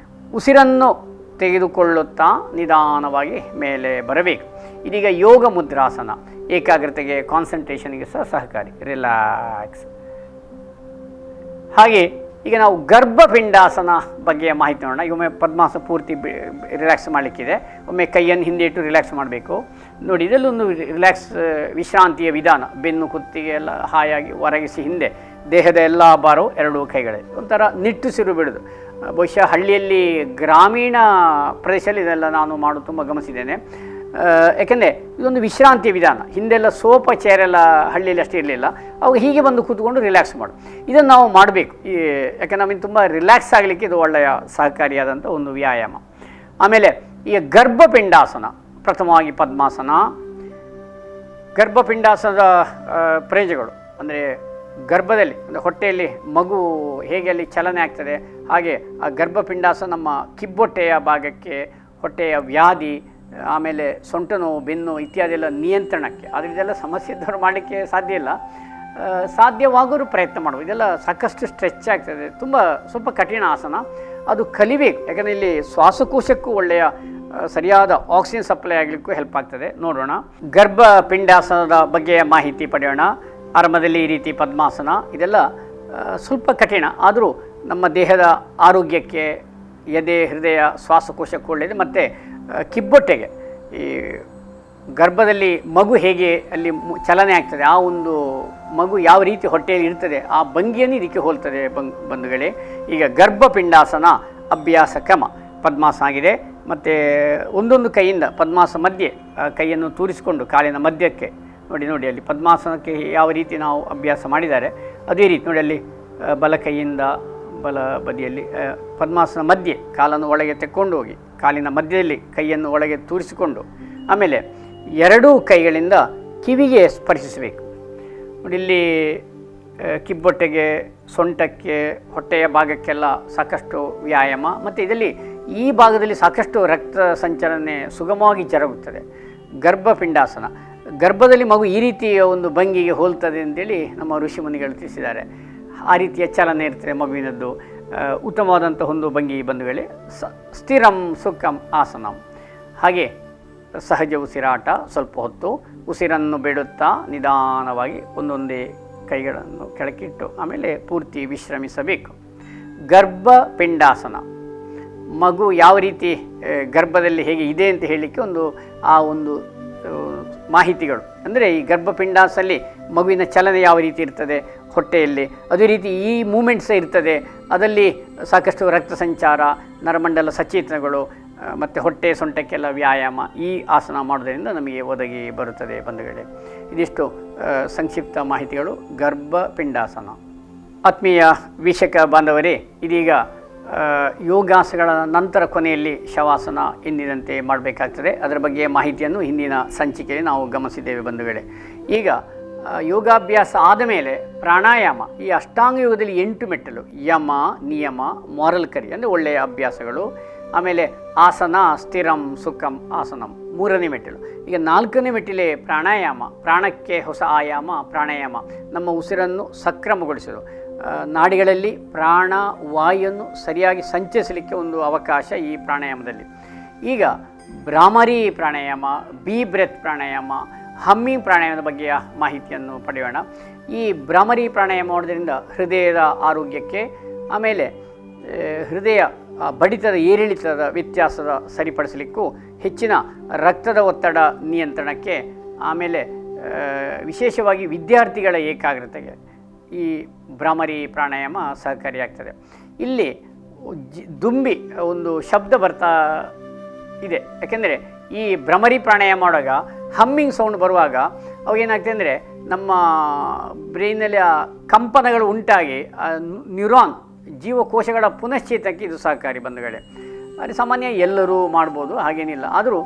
ಉಸಿರನ್ನು ತೆಗೆದುಕೊಳ್ಳುತ್ತಾ ನಿಧಾನವಾಗಿ ಮೇಲೆ ಬರಬೇಕು. ಇದೀಗ ಯೋಗ ಮುದ್ರಾಸನ ಏಕಾಗ್ರತೆಗೆ, ಕಾನ್ಸಂಟ್ರೇಷನ್ಗೆ ಸಹಕಾರಿ. ರಿಲ್ಯಾಕ್ಸ್. ಹಾಗೆ ಈಗ ನಾವು ಗರ್ಭಪಿಂಡಾಸನ ಬಗ್ಗೆ ಮಾಹಿತಿ ನೋಡೋಣ. ಈಗ ಒಮ್ಮೆ ಪದ್ಮಾಸನ ಪೂರ್ತಿ ರಿಲ್ಯಾಕ್ಸ್ ಮಾಡಲಿಕ್ಕಿದೆ. ಒಮ್ಮೆ ಕೈಯನ್ನು ಹಿಂದೆ ಇಟ್ಟು ರಿಲ್ಯಾಕ್ಸ್ ಮಾಡಬೇಕು. ನೋಡಿ, ಇದರಲ್ಲೊಂದು ರಿಲ್ಯಾಕ್ಸ್ ವಿಶ್ರಾಂತಿಯ ವಿಧಾನ. ಬೆನ್ನು ಕುತ್ತಿಗೆ ಎಲ್ಲ ಹಾಯಾಗಿ ಹೊರಗಿಸಿ ಹಿಂದೆ ದೇಹದ ಎಲ್ಲ ಭಾರವು ಎರಡೂ ಕೈಗಳೇ ಒಂಥರ ನಿಟ್ಟುಸಿರು ಬಿಡೋದು. ಬಹುಶಃ ಹಳ್ಳಿಯಲ್ಲಿ, ಗ್ರಾಮೀಣ ಪ್ರದೇಶದಲ್ಲಿ ಇದೆಲ್ಲ ನಾನು ಮಾಡೋದು ತುಂಬ ಗಮನಿಸಿದ್ದೇನೆ. ಯಾಕೆಂದರೆ ಇದೊಂದು ವಿಶ್ರಾಂತಿಯ ವಿಧಾನ. ಹಿಂದೆಲ್ಲ ಸೋಫಾ ಚೇರೆಲ್ಲ ಹಳ್ಳಿಯಲ್ಲಿ ಅಷ್ಟೇ ಇರಲಿಲ್ಲ. ಅವಾಗ ಹೀಗೆ ಬಂದು ಕೂತ್ಕೊಂಡು ರಿಲ್ಯಾಕ್ಸ್ ಮಾಡು. ಇದನ್ನು ನಾವು ಮಾಡಬೇಕು. ಯಾಕೆ ನಮಗೆ ತುಂಬ ರಿಲ್ಯಾಕ್ಸ್ ಆಗಲಿಕ್ಕೆ ಇದು ಒಳ್ಳೆಯ ಸಹಕಾರಿಯಾದಂಥ ಒಂದು ವ್ಯಾಯಾಮ. ಆಮೇಲೆ ಈಗ ಗರ್ಭಪಿಂಡಾಸನ, ಪ್ರಥಮವಾಗಿ ಪದ್ಮಾಸನ. ಗರ್ಭಪಿಂಡಾಸನದ ಪ್ರಯೋಜನಗಳು ಅಂದರೆ ಗರ್ಭದಲ್ಲಿ, ಅಂದರೆ ಹೊಟ್ಟೆಯಲ್ಲಿ ಮಗು ಹೇಗೆ ಅಲ್ಲಿ ಚಲನೆ ಆಗ್ತದೆ, ಹಾಗೆ ಆ ಗರ್ಭಪಿಂಡಾಸನ ನಮ್ಮ ಕಿಬ್ಬೊಟ್ಟೆಯ ಭಾಗಕ್ಕೆ, ಹೊಟ್ಟೆಯ ವ್ಯಾಧಿ, ಆಮೇಲೆ ಸೊಂಟ ನೋವು, ಬೆನ್ನು ಇತ್ಯಾದಿ ಎಲ್ಲ ನಿಯಂತ್ರಣಕ್ಕೆ. ಆದರೆ ಇದೆಲ್ಲ ಸಮಸ್ಯೆ ಇದ್ದವರು ಮಾಡಲಿಕ್ಕೆ ಸಾಧ್ಯ ಇಲ್ಲ. ಸಾಧ್ಯವಾಗೋರು ಪ್ರಯತ್ನ ಮಾಡ್ಬೋದು. ಇದೆಲ್ಲ ಸಾಕಷ್ಟು ಸ್ಟ್ರೆಚ್ ಆಗ್ತದೆ. ಸ್ವಲ್ಪ ಕಠಿಣ ಆಸನ. ಅದು ಕಲಿಬೇಕು. ಯಾಕಂದರೆ ಇಲ್ಲಿ ಶ್ವಾಸಕೋಶಕ್ಕೂ ಒಳ್ಳೆಯ ಸರಿಯಾದ ಆಕ್ಸಿಜನ್ ಸಪ್ಲೈ ಆಗಲಿಕ್ಕೂ ಹೆಲ್ಪ್ ಆಗ್ತದೆ. ನೋಡೋಣ, ಗರ್ಭಪಿಂಡಾಸನದ ಬಗ್ಗೆ ಮಾಹಿತಿ ಪಡೆಯೋಣ. ಆರಂಭದಲ್ಲಿ ಈ ರೀತಿ ಪದ್ಮಾಸನ. ಇದೆಲ್ಲ ಸ್ವಲ್ಪ ಕಠಿಣ, ಆದರೂ ನಮ್ಮ ದೇಹದ ಆರೋಗ್ಯಕ್ಕೆ, ಎದೆ, ಹೃದಯ, ಶ್ವಾಸಕೋಶಕ್ಕೆ ಒಳ್ಳೆಯದು. ಮತ್ತು ಕಿಬ್ಬೊಟ್ಟೆಗೆ, ಈ ಗರ್ಭದಲ್ಲಿ ಮಗು ಹೇಗೆ ಅಲ್ಲಿ ಚಲನೆ ಆಗ್ತದೆ, ಆ ಒಂದು ಮಗು ಯಾವ ರೀತಿ ಹೊಟ್ಟೆಯಲ್ಲಿ ಇರ್ತದೆ, ಆ ಭಂಗಿಯನ್ನು ಇದಕ್ಕೆ ಹೋಲ್ತದೆ ಬಂಧುಗಳೇ. ಈಗ ಗರ್ಭಪಿಂಡಾಸನ ಅಭ್ಯಾಸ ಕ್ರಮ ಪದ್ಮಾಸನ ಆಗಿದೆ. ಮತ್ತು ಒಂದೊಂದು ಕೈಯಿಂದ ಪದ್ಮಾಸನ ಮಧ್ಯೆ ಕೈಯನ್ನು ತೂರಿಸಿಕೊಂಡು ಕಾಲಿನ ಮಧ್ಯಕ್ಕೆ ನೋಡಿ ಅಲ್ಲಿ ಪದ್ಮಾಸನಕ್ಕೆ ಯಾವ ರೀತಿ ನಾವು ಅಭ್ಯಾಸ ಮಾಡಿದ್ದಾರೆ ಅದೇ ರೀತಿ ನೋಡಿ. ಅಲ್ಲಿ ಬಲ ಕೈಯಿಂದ ಬಲ ಬದಿಯಲ್ಲಿ ಪದ್ಮಾಸನ ಮಧ್ಯೆ ಕಾಲನ್ನು ಒಳಗೆ ತೆಕ್ಕೊಂಡು ಹೋಗಿ ಕಾಲಿನ ಮಧ್ಯದಲ್ಲಿ ಕೈಯನ್ನು ಒಳಗೆ ತೂರಿಸಿಕೊಂಡು, ಆಮೇಲೆ ಎರಡೂ ಕೈಗಳಿಂದ ಕಿವಿಗೆ ಸ್ಪರ್ಶಿಸಬೇಕು. ನೋಡಿ, ಇಲ್ಲಿ ಕಿಬ್ಬೊಟ್ಟೆಗೆ, ಸೊಂಟಕ್ಕೆ, ಹೊಟ್ಟೆಯ ಭಾಗಕ್ಕೆಲ್ಲ ಸಾಕಷ್ಟು ವ್ಯಾಯಾಮ. ಮತ್ತು ಇದರಲ್ಲಿ ಈ ಭಾಗದಲ್ಲಿ ಸಾಕಷ್ಟು ರಕ್ತ ಸಂಚಲನೆ ಸುಗಮವಾಗಿ ಜರುಗುತ್ತದೆ. ಗರ್ಭಪಿಂಡಾಸನ ಗರ್ಭದಲ್ಲಿ ಮಗು ಈ ರೀತಿಯ ಒಂದು ಭಂಗಿಗೆ ಹೋಲ್ತದೆ ಅಂತೇಳಿ ನಮ್ಮ ಋಷಿಮುನಿಗಳು ತಿಳಿಸಿದ್ದಾರೆ. ಆ ರೀತಿಯ ಚಲನೆ ಇರ್ತದೆ ಮಗುವಿನದ್ದು. ಉತ್ತಮವಾದಂಥ ಒಂದು ಭಂಗಿ ಬಂಧುಗಳೇ. ಸ್ಥಿರಂ ಸುಖಂ ಆಸನಂ. ಹಾಗೆ ಸಹಜ ಉಸಿರಾಟ, ಸ್ವಲ್ಪ ಹೊತ್ತು ಉಸಿರನ್ನು ಬಿಡುತ್ತಾ ನಿಧಾನವಾಗಿ ಒಂದೊಂದೇ ಕೈಗಳನ್ನು ಕೆಳಕ್ಕಿಟ್ಟು ಆಮೇಲೆ ಪೂರ್ತಿ ವಿಶ್ರಮಿಸಬೇಕು. ಗರ್ಭಪಿಂಡಾಸನ ಮಗು ಯಾವ ರೀತಿ ಗರ್ಭದಲ್ಲಿ ಹೇಗೆ ಇದೆ ಅಂತ ಹೇಳಲಿಕ್ಕೆ ಒಂದು ಮಾಹಿತಿಗಳು. ಅಂದರೆ ಈ ಗರ್ಭಪಿಂಡಾಸಲ್ಲಿ ಮಗುವಿನ ಚಲನೆ ಯಾವ ರೀತಿ ಇರ್ತದೆ ಹೊಟ್ಟೆಯಲ್ಲಿ, ಅದೇ ರೀತಿ ಈ ಮೂಮೆಂಟ್ಸ್ ಇರ್ತದೆ. ಅದರಲ್ಲಿ ಸಾಕಷ್ಟು ರಕ್ತ ಸಂಚಾರ, ನರಮಂಡಲ ಸಚೇತನಗಳು ಮತ್ತು ಹೊಟ್ಟೆ ಸೊಂಟಕ್ಕೆಲ್ಲ ವ್ಯಾಯಾಮ ಈ ಆಸನ ಮಾಡೋದರಿಂದ ನಮಗೆ ಒದಗಿ ಬರುತ್ತದೆ ಬಂಧುಗಳೇ. ಇದಿಷ್ಟು ಸಂಕ್ಷಿಪ್ತ ಮಾಹಿತಿಗಳು ಗರ್ಭಪಿಂಡಾಸನ. ಆತ್ಮೀಯ ವೀಕ್ಷಕ ಬಾಂಧವರೇ, ಇದೀಗ ಯೋಗಾಸನಗಳ ನಂತರ ಕೊನೆಯಲ್ಲಿ ಶವಾಸನ ಎಂದಿನಂತೆ ಮಾಡಬೇಕಾಗ್ತದೆ. ಅದರ ಬಗ್ಗೆ ಮಾಹಿತಿಯನ್ನು ಹಿಂದಿನ ಸಂಚಿಕೆಯಲ್ಲಿ ನಾವು ಗಮನಿಸಿದ್ದೇವೆ ಬಂಧುಗಳೇ. ಈಗ ಯೋಗಾಭ್ಯಾಸ ಆದ ಮೇಲೆ ಪ್ರಾಣಾಯಾಮ, ಈ ಅಷ್ಟಾಂಗ ಯೋಗದಲ್ಲಿ 8 ಮೆಟ್ಟಲು: ಯಮ, ನಿಯಮ, ಮಾರಲ್ ಕರಿ ಅಂದರೆ ಒಳ್ಳೆಯ ಅಭ್ಯಾಸಗಳು. ಆಮೇಲೆ ಆಸನ, ಸ್ಥಿರಂ ಸುಖಂ ಆಸನಂ 3ನೇ ಮೆಟ್ಟಿಲು. ಈಗ 4ನೇ ಮೆಟ್ಟಿಲೆ ಪ್ರಾಣಾಯಾಮ. ಪ್ರಾಣಕ್ಕೆ ಹೊಸ ಆಯಾಮ ಪ್ರಾಣಾಯಾಮ. ನಮ್ಮ ಉಸಿರನ್ನು ಸಕ್ರಮಗೊಳಿಸೋದು, ನಾಡಿಗಳಲ್ಲಿ ಪ್ರಾಣ ವಾಯುವನ್ನು ಸರಿಯಾಗಿ ಸಂಚರಿಸಲಿಕ್ಕೆ ಒಂದು ಅವಕಾಶ ಈ ಪ್ರಾಣಾಯಾಮದಲ್ಲಿ. ಈಗ ಭ್ರಾಮರಿ ಪ್ರಾಣಾಯಾಮ, ಬಿ ಬ್ರೆತ್ ಪ್ರಾಣಾಯಾಮ, ಹಮ್ಮಿಂಗ್ ಪ್ರಾಣಾಯಾಮದ ಬಗ್ಗೆಯ ಮಾಹಿತಿಯನ್ನು ಪಡೆಯೋಣ. ಈ ಭ್ರಾಮರಿ ಪ್ರಾಣಾಯಾಮ ಮಾಡೋದ್ರಿಂದ ಹೃದಯದ ಆರೋಗ್ಯಕ್ಕೆ, ಆಮೇಲೆ ಹೃದಯ ಬಡಿತದ ಏರಿಳಿತದ ವ್ಯತ್ಯಾಸದ ಸರಿಪಡಿಸಲಿಕ್ಕೂ, ಹೆಚ್ಚಿನ ರಕ್ತದ ಒತ್ತಡ ನಿಯಂತ್ರಣಕ್ಕೆ, ಆಮೇಲೆ ವಿಶೇಷವಾಗಿ ವಿದ್ಯಾರ್ಥಿಗಳ ಏಕಾಗ್ರತೆಗೆ ಈ ಭ್ರಾಮರಿ ಪ್ರಾಣಾಯಾಮ ಸಹಕಾರಿಯಾಗ್ತದೆ. ಇಲ್ಲಿ ದುಂಬಿ ಒಂದು ಶಬ್ದ ಬರ್ತಾ ಇದೆ. ಯಾಕೆಂದರೆ ಈ ಭ್ರಮರಿ ಪ್ರಾಣಾಯಾಮ ಮಾಡುವಾಗ ಹಮ್ಮಿಂಗ್ ಸೌಂಡ್ ಬರುವಾಗ ಅವಾಗೇನಾಗ್ತದೆ ಅಂದರೆ ನಮ್ಮ ಬ್ರೈನಲ್ಲಿ ಆ ಕಂಪನಗಳು ಉಂಟಾಗಿ ನ್ಯೂರಾನ್ ಜೀವಕೋಶಗಳ ಪುನಶ್ಚೇತನಕ್ಕೆ ಇದು ಸಹಕಾರಿ ಬಂಧುಗಳೇ. ಅದು ಸಾಮಾನ್ಯ ಎಲ್ಲರೂ ಮಾಡ್ಬೋದು, ಹಾಗೇನಿಲ್ಲ. ಆದರೂ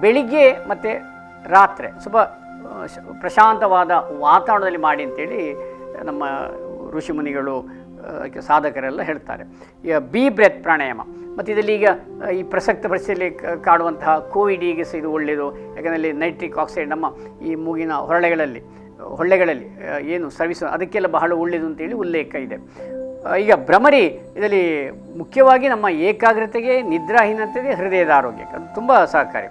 ಬೆಳಿಗ್ಗೆ ಮತ್ತು ರಾತ್ರಿ ಸ್ವಲ್ಪ ಪ್ರಶಾಂತವಾದ ವಾತಾವರಣದಲ್ಲಿ ಮಾಡಿ ಅಂತೇಳಿ ನಮ್ಮ ಋಷಿಮುನಿಗಳು, ಸಾಧಕರೆಲ್ಲ ಹೇಳ್ತಾರೆ. ಈಗ ಬಿ ಬ್ರೆತ್ ಪ್ರಾಣಾಯಾಮ. ಮತ್ತು ಇದರಲ್ಲಿ ಈಗ ಈ ಪ್ರಸಕ್ತ ಪರಿಸ್ಥಿತಿಯಲ್ಲಿ ಕಾಡುವಂತಹ ಕೋವಿಡಿಗೆ ಸಹ ಇದು ಒಳ್ಳೆಯದು. ಯಾಕಂದರೆ ನೈಟ್ರಿಕ್ ಆಕ್ಸೈಡ್ ನಮ್ಮ ಈ ಮೂಗಿನ ಹೊಳ್ಳೆಗಳಲ್ಲಿ ಏನು ಸರ್ವಿಸ್ ಅದಕ್ಕೆಲ್ಲ ಬಹಳ ಒಳ್ಳೆಯದು ಅಂತೇಳಿ ಉಲ್ಲೇಖ ಇದೆ. ಈಗ ಭ್ರಮರಿ ಇದರಲ್ಲಿ ಮುಖ್ಯವಾಗಿ ನಮ್ಮ ಏಕಾಗ್ರತೆಗೆ, ನಿದ್ರಾಹೀನತೆಗೆ, ಹೃದಯದ ಆರೋಗ್ಯಕ್ಕೆ ಅದು ತುಂಬ ಸಹಕಾರಿ.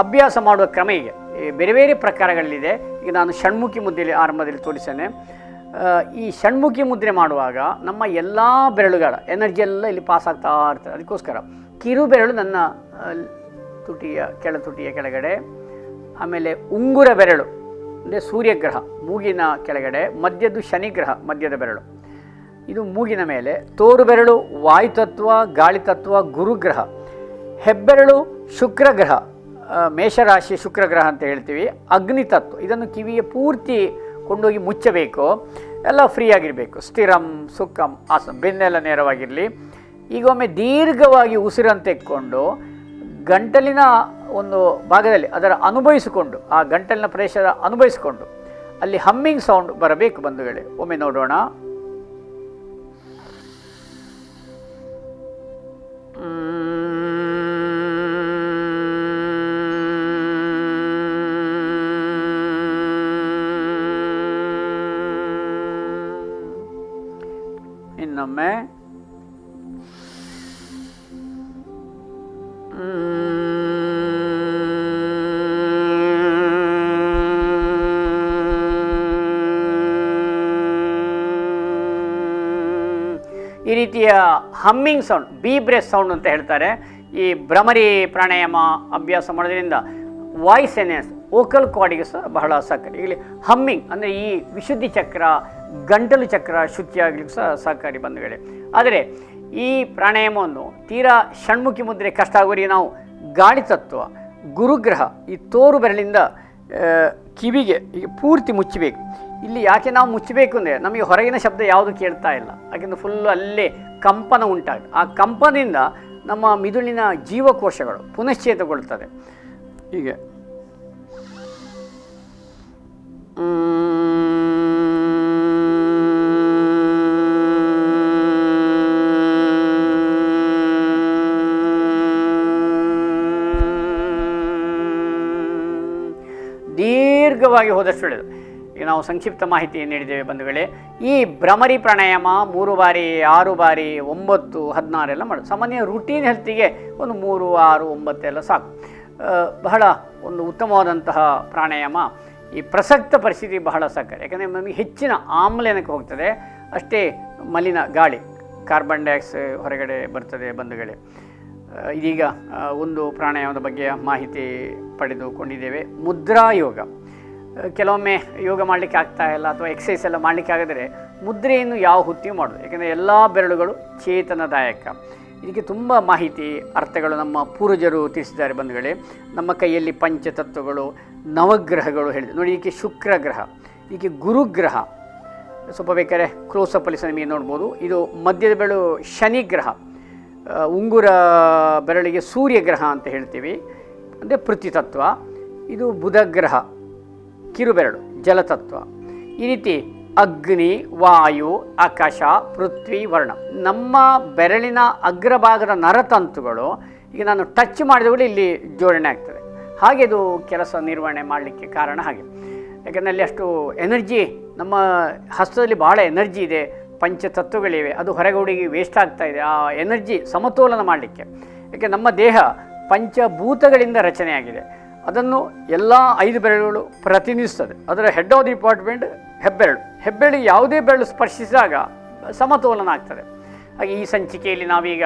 ಅಭ್ಯಾಸ ಮಾಡುವ ಕ್ರಮ ಹೀಗೆ ಬೇರೆ ಬೇರೆ ಪ್ರಕಾರಗಳಿದೆ. ಈಗ ನಾನು ಷಣ್ಮುಖಿ ಮುದ್ರೆಯಲ್ಲಿ ಆರಂಭದಲ್ಲಿ ತೋರಿಸ್ತೇನೆ. ಈ ಷಣ್ಮುಖಿ ಮುದ್ರೆ ಮಾಡುವಾಗ ನಮ್ಮ ಎಲ್ಲ ಬೆರಳುಗಳ ಎನರ್ಜಿ ಎಲ್ಲ ಇಲ್ಲಿ ಪಾಸ್ ಆಗ್ತಾ ಇರ್ತದೆ. ಅದಕ್ಕೋಸ್ಕರ ಕಿರು ಬೆರಳು ನನ್ನ ತುಟಿಯ ತುಟಿಯ ಕೆಳಗಡೆ, ಆಮೇಲೆ ಉಂಗುರ ಬೆರಳು ಅಂದರೆ ಸೂರ್ಯಗ್ರಹ ಮೂಗಿನ ಕೆಳಗಡೆ, ಮಧ್ಯದ್ದು ಶನಿಗ್ರಹ ಮಧ್ಯದ ಬೆರಳು ಇದು ಮೂಗಿನ ಮೇಲೆ, ತೋರು ಬೆರಳು ವಾಯುತತ್ವ, ಗಾಳಿ ತತ್ವ, ಗುರುಗ್ರಹ, ಹೆಬ್ಬೆರಳು ಶುಕ್ರಗ್ರಹ, ಮೇಷರಾಶಿ ಶುಕ್ರಗ್ರಹ ಅಂತ ಹೇಳ್ತೀವಿ, ಅಗ್ನಿತತ್ವ. ಇದನ್ನು ಕಿವಿಯ ಪೂರ್ತಿ ಕೊಂಡೋಗಿ ಮುಚ್ಚಬೇಕು, ಎಲ್ಲ ಫ್ರೀ ಆಗಿರಬೇಕು. ಸ್ಥಿರಂ ಸುಖಂ ಆಸಂ, ಬೆನ್ನೆಲ್ಲ ನೇರವಾಗಿರಲಿ. ಈಗ ಒಮ್ಮೆ ದೀರ್ಘವಾಗಿ ಉಸಿರನ್ನು ತೆಕ್ಕೊಂಡು ಗಂಟಲಿನ ಒಂದು ಭಾಗದಲ್ಲಿ ಅದರ ಅನುಭವಿಸಿಕೊಂಡು, ಆ ಗಂಟಲಿನ ಪ್ರದೇಶದ ಅನುಭವಿಸಿಕೊಂಡು ಅಲ್ಲಿ ಹಮ್ಮಿಂಗ್ ಸೌಂಡ್ ಬರಬೇಕು ಬಂಧುಗಳೇ. ಒಮ್ಮೆ ನೋಡೋಣ. ಇನ್ನೊಮ್ಮೆ ಈ ರೀತಿಯ ಹಮ್ಮಿಂಗ್ ಸೌಂಡ್, ಬೀ ಬ್ರೆಸ್ ಸೌಂಡ್ ಅಂತ ಹೇಳ್ತಾರೆ. ಈ ಭ್ರಮರಿ ಪ್ರಾಣಾಯಾಮ ಅಭ್ಯಾಸ ಮಾಡೋದ್ರಿಂದ ವಾಯ್ಸ್ ಎನ್ಹ್ಯಾನ್ಸ್, ವೋಕಲ್ ಕಾರ್ಡಿಗೆ ಸಹ ಬಹಳ ಸಹಕಾರಿ. ಇಲ್ಲಿ ಹಮ್ಮಿಂಗ್ ಅಂದರೆ ಈ ವಿಶುದ್ಧಿ ಚಕ್ರ, ಗಂಟಲು ಚಕ್ರ ಶುಚಿಯಾಗಲಿಕ್ಕೆ ಸಹ ಸಹಕಾರಿ ಬಂಧುಗಳೇ. ಆದರೆ ಈ ಪ್ರಾಣಾಯಾಮವನ್ನು ತೀರಾ ಷಣ್ಮುಖಿ ಮುದ್ರೆ ಕಷ್ಟ ಆಗೋರಿಗೆ ನಾವು ಗಾಳಿ ತತ್ವ, ಗುರುಗ್ರಹ, ಈ ತೋರು ಬೆರಳಿಂದ ಕಿವಿಗೆ ಈಗ ಪೂರ್ತಿ ಮುಚ್ಚಬೇಕು. ಇಲ್ಲಿ ಯಾಕೆ ನಾವು ಮುಚ್ಚಬೇಕು ಅಂದರೆ ನಮಗೆ ಹೊರಗಿನ ಶಬ್ದ ಯಾವುದು ಕೇಳ್ತಾ ಇಲ್ಲ, ಯಾಕೆಂದರೆ ಫುಲ್ಲು ಅಲ್ಲೇ ಕಂಪನ ಉಂಟಾಗುತ್ತೆ. ಆ ಕಂಪನದಿಂದ ನಮ್ಮ ಮಿದುಳಿನ ಜೀವಕೋಶಗಳು ಪುನಶ್ಚೇತಗೊಳ್ತದೆ. ಹೀಗೆ ದೀರ್ಘವಾಗಿ ಹೋದಷ್ಟು ಒಳ್ಳೆಯದು. ಈಗ ನಾವು ಸಂಕ್ಷಿಪ್ತ ಮಾಹಿತಿ ನೀಡಿದ್ದೇವೆ ಬಂಧುಗಳೇ. ಈ ಭ್ರಮರಿ ಪ್ರಾಣಾಯಾಮ 3 ಬಾರಿ, 6 ಬಾರಿ, 9, 16 ಎಲ್ಲ ಮಾಡೋದು. ಸಾಮಾನ್ಯ ರೂಟೀನ್ ಹೆಲ್ತಿಗೆ ಒಂದು 3, 6, 9 ಎಲ್ಲ ಸಾಕು. ಬಹಳ ಒಂದು ಉತ್ತಮವಾದಂತಹ ಪ್ರಾಣಾಯಾಮ. ಈ ಪ್ರಸಕ್ತ ಪರಿಸ್ಥಿತಿ ಬಹಳ ಸಹಕಾರಿ, ಯಾಕಂದರೆ ನಮಗೆ ಹೆಚ್ಚಿನ ಆಮ್ಲಜನಕ ಹೋಗ್ತದೆ, ಅಷ್ಟೇ ಮಲಿನ ಗಾಳಿ, ಕಾರ್ಬನ್ ಡೈಆಕ್ಸೈಡ್ ಹೊರಗಡೆ ಬರ್ತದೆ ಬಂಧುಗಳೇ. ಇದೀಗ ಒಂದು ಪ್ರಾಣಾಯಾಮದ ಬಗ್ಗೆ ಮಾಹಿತಿ ಪಡೆದುಕೊಂಡಿದ್ದೇವೆ. ಮುದ್ರಾ ಯೋಗ. ಕೆಲವೊಮ್ಮೆ ಯೋಗ ಮಾಡಲಿಕ್ಕೆ ಆಗ್ತಾ ಇಲ್ಲ ಅಥವಾ ಎಕ್ಸಸೈಸ್ ಎಲ್ಲ ಮಾಡಲಿಕ್ಕೆ ಆಗಿದ್ರೆ ಮುದ್ರೆಯನ್ನು ಯಾವ ಹೊತ್ತಿಯೂ ಮಾಡೋದು, ಯಾಕೆಂದರೆ ಎಲ್ಲ ಬೆರಳುಗಳು ಚೇತನದಾಯಕ. ಇದಕ್ಕೆ ತುಂಬ ಮಾಹಿತಿ, ಅರ್ಥಗಳು ನಮ್ಮ ಪೂರ್ವಜರು ತಿಳಿಸಿದ್ದಾರೆ ಬಂಧುಗಳೇ. ನಮ್ಮ ಕೈಯಲ್ಲಿ ಪಂಚತತ್ವಗಳು, ನವಗ್ರಹಗಳು ಹೇಳಿದೆ ನೋಡಿ. ಇದಕ್ಕೆ ಶುಕ್ರಗ್ರಹ, ಇದಕ್ಕೆ ಗುರುಗ್ರಹ. ಸ್ವಲ್ಪ ಬೇಕಾದ್ರೆ ಕ್ಲೋಸಪ್ಪಲ್ಲಿ ಸಹ ನಿಮಗೆ ನೋಡ್ಬೋದು. ಇದು ಮಧ್ಯದ ಬೆರಳು ಶನಿಗ್ರಹ, ಉಂಗುರ ಬೆರಳಿಗೆ ಸೂರ್ಯಗ್ರಹ ಅಂತ ಹೇಳ್ತೀವಿ, ಅಂದರೆ ಪೃಥ್ವಿತತ್ವ. ಇದು ಬುಧಗ್ರಹ, ಕಿರುಬೆರಳು ಜಲತತ್ವ. ಈ ರೀತಿ ಅಗ್ನಿ, ವಾಯು, ಆಕಾಶ, ಪೃಥ್ವಿ, ವರ್ಣ. ನಮ್ಮ ಬೆರಳಿನ ಅಗ್ರಭಾಗದ ನರತಂತುಗಳು ಈಗ ನಾನು ಟಚ್ ಮಾಡಿದವುಗಳು ಇಲ್ಲಿ ಜೋಡಣೆ ಆಗ್ತದೆ. ಹಾಗೆ ಇದು ಕೆಲಸ ನಿರ್ವಹಣೆ ಮಾಡಲಿಕ್ಕೆ ಕಾರಣ ಹಾಗೆ, ಯಾಕಂದರೆ ಅಲ್ಲಿ ಅಷ್ಟು ಎನರ್ಜಿ, ನಮ್ಮ ಹಸ್ತದಲ್ಲಿ ಭಾಳ ಎನರ್ಜಿ ಇದೆ, ಪಂಚತತ್ವಗಳಿವೆ, ಅದು ಹೊರಗಡೆಗೆ ವೇಸ್ಟ್ ಆಗ್ತಾ ಇದೆ. ಆ ಎನರ್ಜಿ ಸಮತೋಲನ ಮಾಡಲಿಕ್ಕೆ, ಯಾಕೆ ನಮ್ಮ ದೇಹ ಪಂಚಭೂತಗಳಿಂದ ರಚನೆಯಾಗಿದೆ, ಅದನ್ನು ಎಲ್ಲ 5 ಬೆರಳುಗಳು ಪ್ರತಿನಿಧಿಸ್ತದೆ. ಅದರ ಹೆಡ್ ಆಫ್ ದಿ ಡಿಪಾರ್ಟ್ಮೆಂಟ್ ಹೆಬ್ಬೆರಳು. ಹೆಬ್ಬೆರಳಿಗೆ ಯಾವುದೇ ಬೆರಳು ಸ್ಪರ್ಶಿಸಿದಾಗ ಸಮತೋಲನ ಆಗ್ತದೆ. ಹಾಗೆ ಈ ಸಂಚಿಕೆಯಲ್ಲಿ ನಾವೀಗ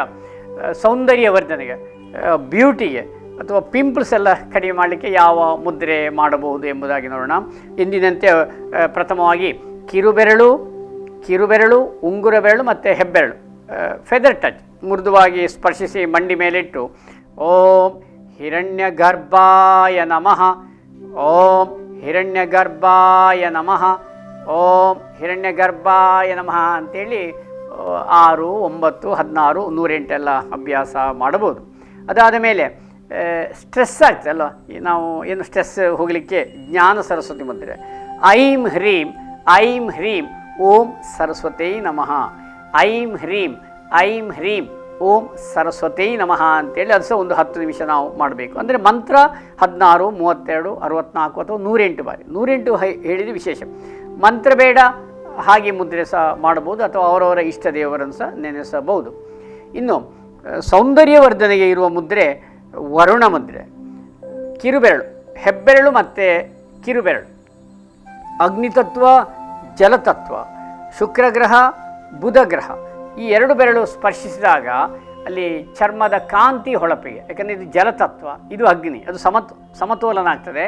ಸೌಂದರ್ಯವರ್ಧನೆಗೆ, ಬ್ಯೂಟಿಗೆ ಅಥವಾ ಪಿಂಪಲ್ಸ್ ಎಲ್ಲ ಕಡಿಮೆ ಮಾಡಲಿಕ್ಕೆ ಯಾವ ಮುದ್ರೆ ಮಾಡಬಹುದು ಎಂಬುದಾಗಿ ನೋಡೋಣ. ಎಂದಿನಂತೆ ಪ್ರಥಮವಾಗಿ ಕಿರುಬೆರಳು, ಉಂಗುರ ಬೆರಳು ಮತ್ತು ಹೆಬ್ಬೆರಳು, ಫೆದರ್ ಟಚ್ ಮೃದುವಾಗಿ ಸ್ಪರ್ಶಿಸಿ ಮಂಡಿ ಮೇಲಿಟ್ಟು ಓಂ ಹಿರಣ್ಯಗರ್ಭಾಯ ನಮಃ, ಓಂ ಹಿರಣ್ಯಗರ್ಭಾಯ ನಮಃ, ಓಂ ಹಿರಣ್ಯಗರ್ಭಾಯ ನಮಃ ಅಂತೇಳಿ 6, 9, 16, 108 ಎಲ್ಲ ಅಭ್ಯಾಸ ಮಾಡಬಹುದು. ಅದಾದ ಮೇಲೆ ಸ್ಟ್ರೆಸ್ ಆಗ್ತದೆ ಅಲ್ವ, ನಾವು ಏನು ಸ್ಟ್ರೆಸ್ ಹೋಗಲಿಕ್ಕೆ ಜ್ಞಾನ ಸರಸ್ವತಿ ಮುದ್ರೆ. ಐಂ ಹ್ರೀಂ ಓಂ ಸರಸ್ವತೈ ನಮಃ, ಐಂ ಹ್ರೀಂ ಓಂ ಸರಸ್ವತೈ ನಮಃ ಅಂತೇಳಿ ಅದು ಸಹ ಒಂದು 10 ನಿಮಿಷ ನಾವು ಮಾಡಬೇಕು. ಅಂದರೆ ಮಂತ್ರ 16, 32, 64 ಅಥವಾ 108 ಬಾರಿ. 108 ಹೇಳಿದ ವಿಶೇಷ. ಮಂತ್ರ ಬೇಡ, ಹಾಗೆ ಮುದ್ರೆ ಸಹ ಮಾಡಬಹುದು ಅಥವಾ ಅವರವರ ಇಷ್ಟ ದೇವರನ್ನು ಸಹ ನೆನೆಸಬಹುದು. ಇನ್ನು ಸೌಂದರ್ಯವರ್ಧನೆಗೆ ಇರುವ ಮುದ್ರೆ ವರುಣ ಮುದ್ರೆ. ಕಿರುಬೆರಳು, ಹೆಬ್ಬೆರಳು ಮತ್ತು ಕಿರುಬೆರಳು, ಅಗ್ನಿತತ್ವ, ಜಲತತ್ವ, ಶುಕ್ರಗ್ರಹ, ಬುಧಗ್ರಹ, ಈ ಎರಡು ಬೆರಳು ಸ್ಪರ್ಶಿಸಿದಾಗ ಅಲ್ಲಿ ಚರ್ಮದ ಕಾಂತಿ ಹೊಳಪಿಗೆ, ಯಾಕಂದರೆ ಇದು ಜಲತತ್ವ, ಇದು ಅಗ್ನಿ, ಅದು ಸಮತೋಲನ ಆಗ್ತದೆ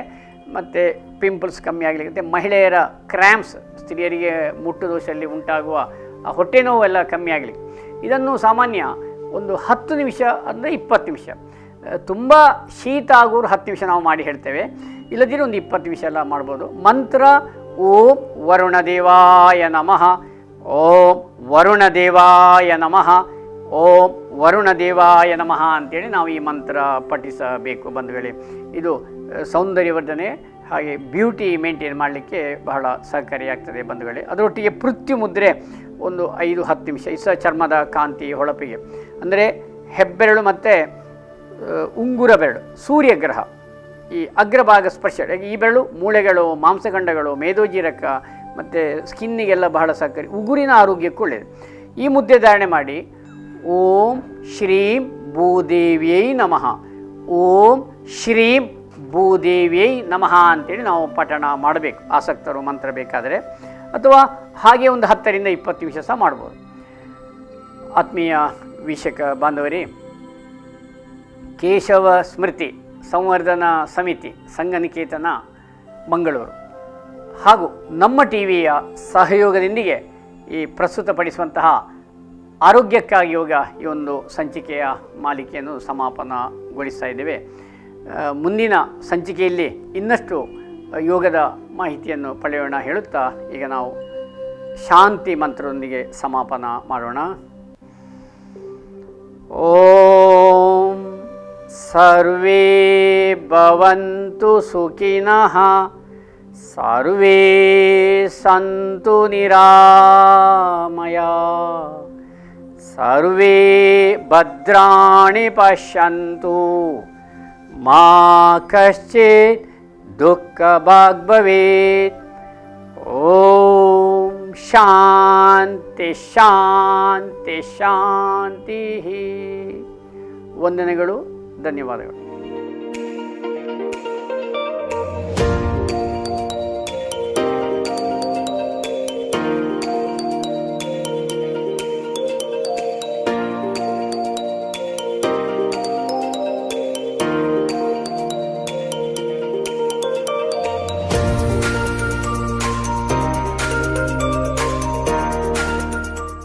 ಮತ್ತು ಪಿಂಪಲ್ಸ್ ಕಮ್ಮಿ ಆಗಲಿಕ್ಕೆ, ಮಹಿಳೆಯರ ಕ್ರ್ಯಾಂಪ್ಸ್, ಸ್ತ್ರೀಯರಿಗೆ ಮುಟ್ಟು ದೋಷದಲ್ಲಿ ಉಂಟಾಗುವ ಹೊಟ್ಟೆ ನೋವೆಲ್ಲ ಕಮ್ಮಿ ಆಗಲಿಕ್ಕೆ. ಇದನ್ನು ಸಾಮಾನ್ಯ ಒಂದು 10 ನಿಮಿಷ ಅಂದರೆ 20 ನಿಮಿಷ, ತುಂಬ ಶೀತ ಆಗೋರು 10 ನಿಮಿಷ ನಾವು ಮಾಡಿ ಹೇಳ್ತೇವೆ, ಇಲ್ಲದಿರೋ ಒಂದು 20 ನಿಮಿಷ ಎಲ್ಲ ಮಾಡ್ಬೋದು. ಮಂತ್ರ ಓಂ ವರುಣದೇವಾಯ ನಮಃ, ಓಂ ವರುಣದೇವಾಯ ನಮಃ, ಓಂ ವರುಣದೇವಾಯ ನಮಃ ಅಂತೇಳಿ ನಾವು ಈ ಮಂತ್ರ ಪಠಿಸಬೇಕು ಬಂಧುಗಳೇ. ಇದು ಸೌಂದರ್ಯವರ್ಧನೆ ಹಾಗೆ ಬ್ಯೂಟಿ ಮೇಂಟೈನ್ ಮಾಡಲಿಕ್ಕೆ ಬಹಳ ಸಹಕಾರಿಯಾಗ್ತದೆ ಬಂಧುಗಳೇ. ಅದರೊಟ್ಟಿಗೆ ಪೃಥ್ವಿ ಮುದ್ರೆ ಒಂದು 5-10 ನಿಮಿಷ, ಇಸ ಚರ್ಮದ ಕಾಂತಿ ಹೊಳಪಿಗೆ. ಅಂದರೆ ಹೆಬ್ಬೆರಳು ಮತ್ತು ಉಂಗುರ ಬೆರಳು, ಸೂರ್ಯಗ್ರಹ, ಈ ಅಗ್ರಭಾಗ ಸ್ಪರ್ಶ, ಈ ಬೆರಳು ಮೂಳೆಗಳು, ಮಾಂಸಖಂಡಗಳು, ಮೇದೋಜೀರಕ ಮತ್ತು ಸ್ಕಿನ್ನಿಗೆಲ್ಲ ಬಹಳ ಸಹಕಾರಿ, ಉಗುರಿನ ಆರೋಗ್ಯಕ್ಕೂ ಒಳ್ಳೆಯದು. ಈ ಮುದ್ದೆ ಧಾರಣೆ ಮಾಡಿ ಓಂ ಶ್ರೀಂ ಭೂದೇವಿಯೈ ನಮಃ, ಓಂ ಶ್ರೀಂ ಭೂದೇವಿಯೈ ನಮಃ ಅಂತೇಳಿ ನಾವು ಪಠಣ ಮಾಡಬೇಕು ಆಸಕ್ತರು ಮಂತ್ರ ಬೇಕಾದರೆ, ಅಥವಾ ಹಾಗೆ ಒಂದು 10ರಿಂದ 20 ನಿಮಿಷ ಸಹ ಮಾಡ್ಬೋದು. ಆತ್ಮೀಯ ವೀಕ್ಷಕ ಬಾಂಧವರೇ, ಕೇಶವ ಸ್ಮೃತಿ ಸಂವರ್ಧನಾ ಸಮಿತಿ ಸಂಘನಿಕೇತನ ಮಂಗಳೂರು ಹಾಗೂ ನಮ್ಮ ಟಿವಿಯ ಸಹಯೋಗದೊಂದಿಗೆ ಈ ಪ್ರಸ್ತುತಪಡಿಸುವಂತಹ ಆರೋಗ್ಯಕ್ಕಾಗಿ ಯೋಗ ಈ ಒಂದು ಸಂಚಿಕೆಯ ಮಾಲಿಕೆಯನ್ನು ಸಮಾಪನಗೊಳಿಸ್ತಾ ಇದ್ದೇವೆ. ಮುಂದಿನ ಸಂಚಿಕೆಯಲ್ಲಿ ಇನ್ನಷ್ಟು ಯೋಗದ ಮಾಹಿತಿಯನ್ನು ಪಡೆಯೋಣ ಹೇಳುತ್ತಾ ಈಗ ನಾವು ಶಾಂತಿ ಮಂತ್ರದೊಂದಿಗೆ ಸಮಾಪನ ಮಾಡೋಣ. ಓಂ ಸರ್ವೇ ಭವಂತು ಸುಖಿನಃ, ಸರ್ವೇ ಸಂತು ನಿರಾಮಯ, ಸರ್ವೇ ಭದ್ರಾಣಿ ಪಶ್ಯಂತು, ಮಾ ಕಶ್ಚಿತ್ ದುಃಖಭಾಗ್ ಭವೇತ್. ಓಂ ಶಾಂತಿ ಶಾಂತಿ ಶಾಂತಿ. ವಂದನೆಗಳು, ಧನ್ಯವಾದಗಳು.